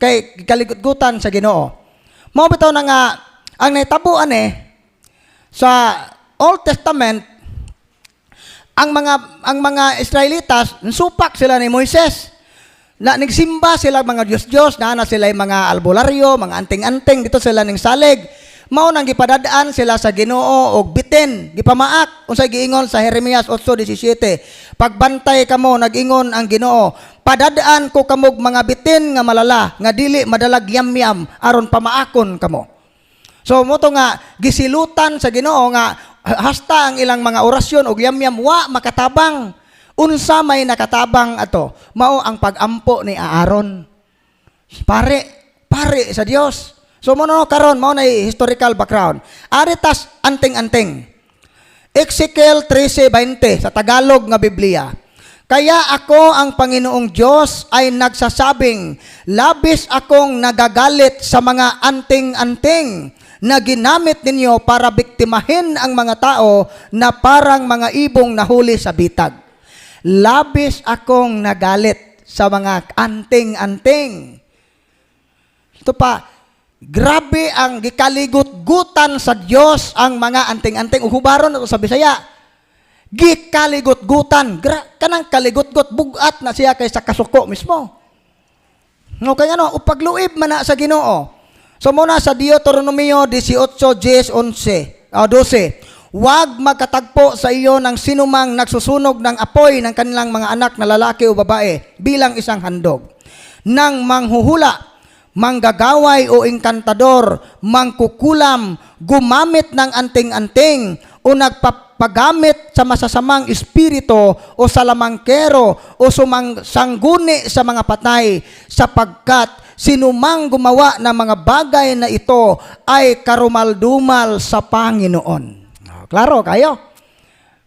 kay kaligutgutan sa Ginoo. Mao bitaw na nga ang nahitabuan sa Old Testament, ang mga Israelitas supak sila ni Moises. Na nagsimba sila mga Diyos-Diyos, na sila mga albularyo, mga anting-anting, dito sila ning salig. Mao nang gipadadaan sila sa Ginoo og bitin, gipamaak. Unsay giingon sa Jeremias 8:17, pagbantay kamo, nag-ingon ang Ginoo, padadaan ko kamog mga bitin nga malala, nga dili madalag yamyam aron pamaakon kamo. So moto nga gisilutan sa Ginoo nga hasta ang ilang mga orasyon og yamyam wa makatabang. Unsa may nakatabang ato, mao ang pagampo ni Aaron. Pare sa Dios. So mo karon mao na historical background. Aritas anting-anting. Ezekiel 13:20 sa Tagalog nga Biblia. Kaya ako ang Panginoong Diyos ay nagsasabing, labis akong nagagalit sa mga anting-anting na ginamit ninyo para biktimahin ang mga tao na parang mga ibong nahuli sa bitag. Labis akong nagalit sa mga anting-anting. Ito pa, grabe ang gikaligot-gutan sa Dios ang mga anting-anting. Uhubaron ito sa Bisaya. Gikaligot-gutan. Kanang kaligot-gut, bugat na siya kaysa kasuko mismo. No, kaya no, upagluib man na sa Ginoo. So muna sa Deuteronomio 18:10-12. Huwag magkatagpo sa iyo ng sinumang nagsusunog ng apoy ng kanilang mga anak na lalaki o babae bilang isang handog. Nang manghuhula, manggagaway o engkantador, mangkukulam, gumamit ng anting-anting o nagpapagamit sa masasamang espiritu o sa lamangkero o sangguni sa mga patay, sapagkat sinumang gumawa ng mga bagay na ito ay karumaldumal sa Panginoon. Klaro kayo?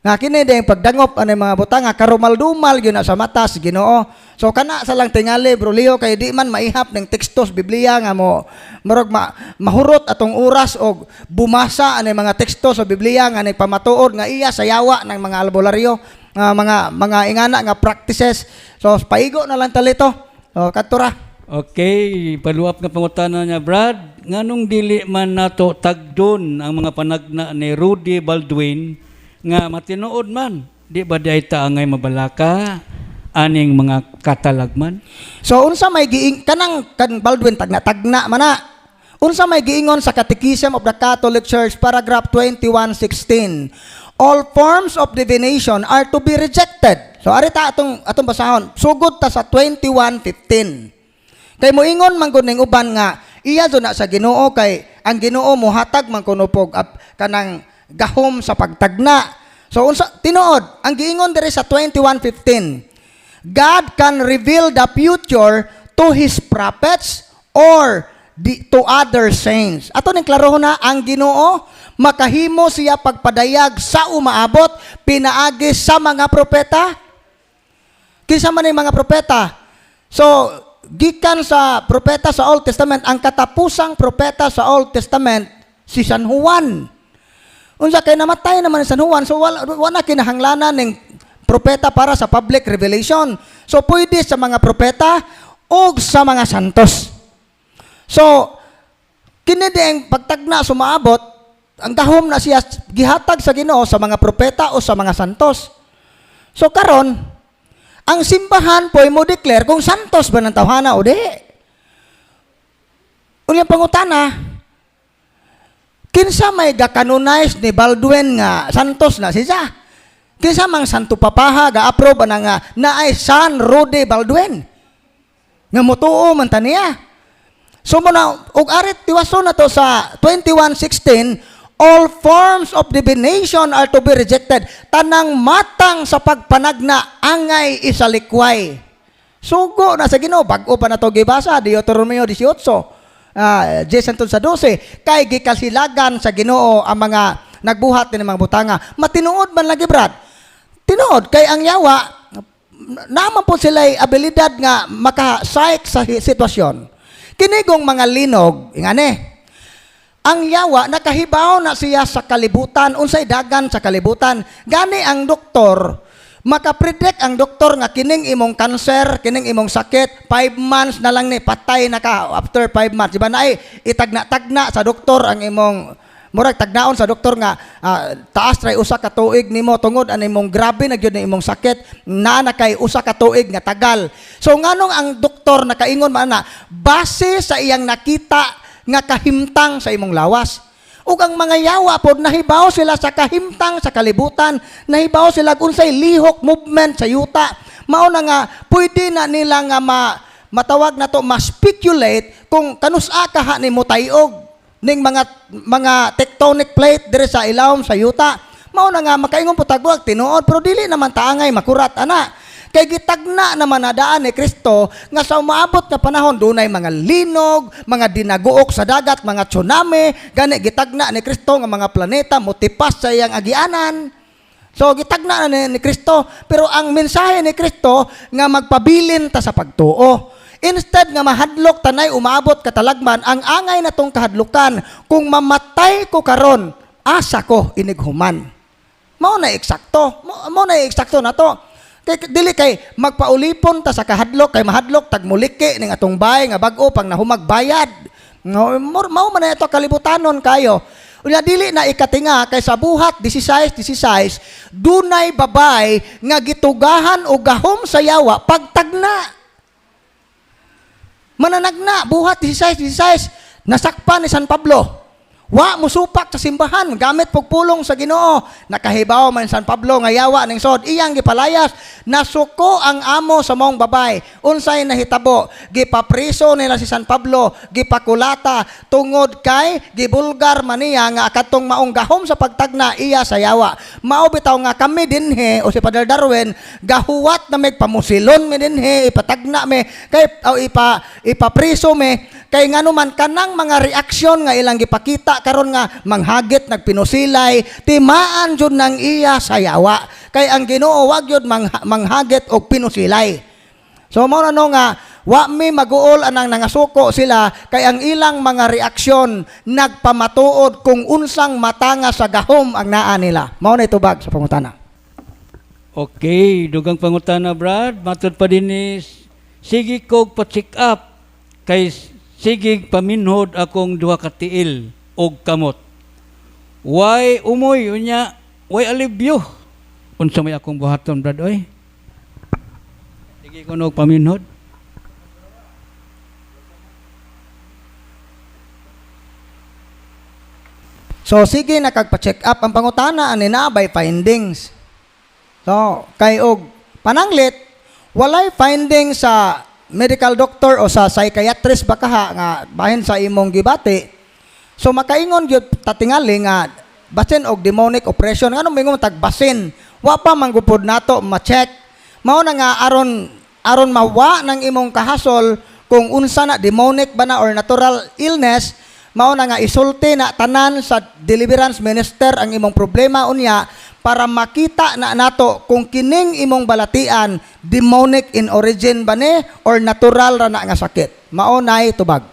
Nga kini din pagdangop ano mga butang nga karumaldumal gyud na sa mata sa Ginoo. So kana sa lang tingali bro Leo kay di man maihap ng tekstos Biblia nga murag mahurot atong oras og bumasa ani mga teksto sa Biblia nga nagpamatuod nga iya sayawa ng mga albularyo, mga ingana nga practices. So paigo na lang talito. So kadtura. Okay, paluap nga pangutana niya, Brad. Nganong dili man nato tagdon ang mga panagna ni Rudy Baldwin nga matinuod man? Di ba di ta angay mabalaka aning mga katalagman? So unsa may kan Baldwin tagna man na. Unsa may giingon sa Catechism of the Catholic Church paragraph 21:16. All forms of divination are to be rejected. So arita atong basahon. Sugod ta sa 21:15. Kay moingon man gud ning uban nga iya do na sa Ginoo kay ang Ginoo mohatag man kuno pog kanang gahom sa pagtagna. So unsa tinuod ang giingon diri sa 21:15, God can reveal the future to his prophets or to other saints. Ato ning klarohon na ang Ginoo makahimo siya pagpadayag sa umaabot pinaagi sa mga propeta. Kinsa man ang mga propeta? So gikan sa propeta sa Old Testament, ang katapusang propeta sa Old Testament si San Juan. Unsa kay namatay naman si San Juan, so wala kinahanglanan ng propeta para sa public revelation. So pwede sa mga propeta o sa mga santos. So kini ang pagtagna sumaabot, ang gahom na siya gihatag sa Ginoo sa mga propeta o sa mga santos. So karon ang simbahan po mo declare kung santos ba ng tawhana o di. Unyang pangutana, kinsa may ga-canonize ni Baldwin nga santos na siya? Kinsa mang santo papaha ga-approve na nga naay San Rudy Baldwin? Nga mutuo man taniya. So muna og arit tiwaso na to sa 21:16, All forms of divination are to be rejected. Tanang matang sa pagpanagna, angay isalikway. Sugo na sa Ginoo, bag-o pa na to gibasa, Deuteronomio 18, 10 sa 12, kay gikasilagan sa Ginoo ang mga nagbuhat ni mga butanga. Matinuod man lagi, Brad. Tinuod, kay ang yawa, naman po sila'y abilidad nga makasaik sa sitwasyon. Kinigong mga linog, ingane, ang yawa, nakahibaw na siya sa kalibutan, unsay dagan sa kalibutan. Gani ang doktor, makapredict ang doktor nga kining imong cancer, kining imong sakit, 5 months na lang ni, patay na ka after 5 months. Diba na itagna-tagna sa doktor ang imong, murag tagnaon sa doktor nga, taas try usa ka tuig nimo tungod an imong grabe na gyud na imong sakit, na kay usa ka tuig nga tagal. So nganong ang doktor nakaingon man na, base sa iyang nakita, nga kahimtang sa imong lawas. Ug ang mga yawa pod nahibaw sila sa kahimtang sa kalibutan, nahibaw sila unsay lihok movement sa yuta. Mao na nga pwede na nila nga matawag na to ma-speculate kung kanusa ka nimo tayog ning mga tectonic plate dire sa ilawom sa yuta. Mao na nga makaingon po tagwag tinuod, pero dili naman taangay makurat ana. Kay gitagna naman na daan ni Kristo nga sa umaabot na panahon dunay mga linog, mga dinaguok sa dagat, mga tsunami, gani gitagna ni Kristo nga mga planeta motipas sa iyang agianan. So gitagna na ni Kristo, pero ang mensahe ni Kristo nga magpabilin ta sa pagtuo. Instead nga mahadlok tanay umaabot katalagman, ang angay na tong kahadlukan, kung mamatay ko karon, asa ko inighuman. Mao na eksakto na to. Dili kay magpaulipon ta sa kahadlok, kay mahadlok tagmuliki ning atong bay nga bag-o pang nahumagbayad. Mao man na ito kalibutanon kayo. Unya dili na ikatinga kay sa buhat 16 dunay babay nga gitugahan og gahom sa yawa pagtagna. Mananagna buhat 16 nasakpan ni San Pablo. Wa musupak sa simbahan gamit pugpulong sa Ginoo. Nakahibaw man San Pablo nga yawa ning sod, iyang gipalayas. Nasuko ang amo sa mong babay. Unsay nahitabo? Gipapriso nila si San Pablo, gipakulata tungod kay gibulgar man niya nga kadtong maong gahom sa pagtagna iya sa yawa. Mao bitaw nga kami dinhi o si Padre Darwin gahuwat na may pamusilon mi dinhi, ipatagna mi kay ipapriso mi kay nganuman kanang mga reaksyon nga ilang gipakita karon nga manghagit nagpinusilay, timaan jud nang iya sa yawa. Kay ang Ginoo wag jud manghagit og pinusilay. So mao na no nga wa mi maguol anang nangasuko sila kay ang ilang mga reaksyon nagpamatuod kung unsang matanga sa gahom ang naa nila. Mao na itubag sa pangutana. Okay, dugang pangutana, Brad. Matod pa din ni sige kog pa-check up kay sige paminhod akong duha ka tiil og kamot. Why umoy unya, why alibyo? Unsa may akong buhaton, Brad oy? Sige ko og paminhod. So sige nakagpa-check up ang pangutana ani na by findings. So kay og pananglit walay findings sa medical doctor o sa psychiatrist baka nga bahin sa imong gibati. So makaingon gyud tatingali nga basin og demonic oppression nganong mingon tagbasin. Wa pa manggupod nato ma-check. Mao na nga aron mawa ng imong kahasol kung unsa na demonic ba na or natural illness, mao na nga isulti na tanan sa deliverance minister ang imong problema unya para makita na nato kung kining imong balatian demonic in origin ba ni or natural ra na nga sakit. Mao nay tubag.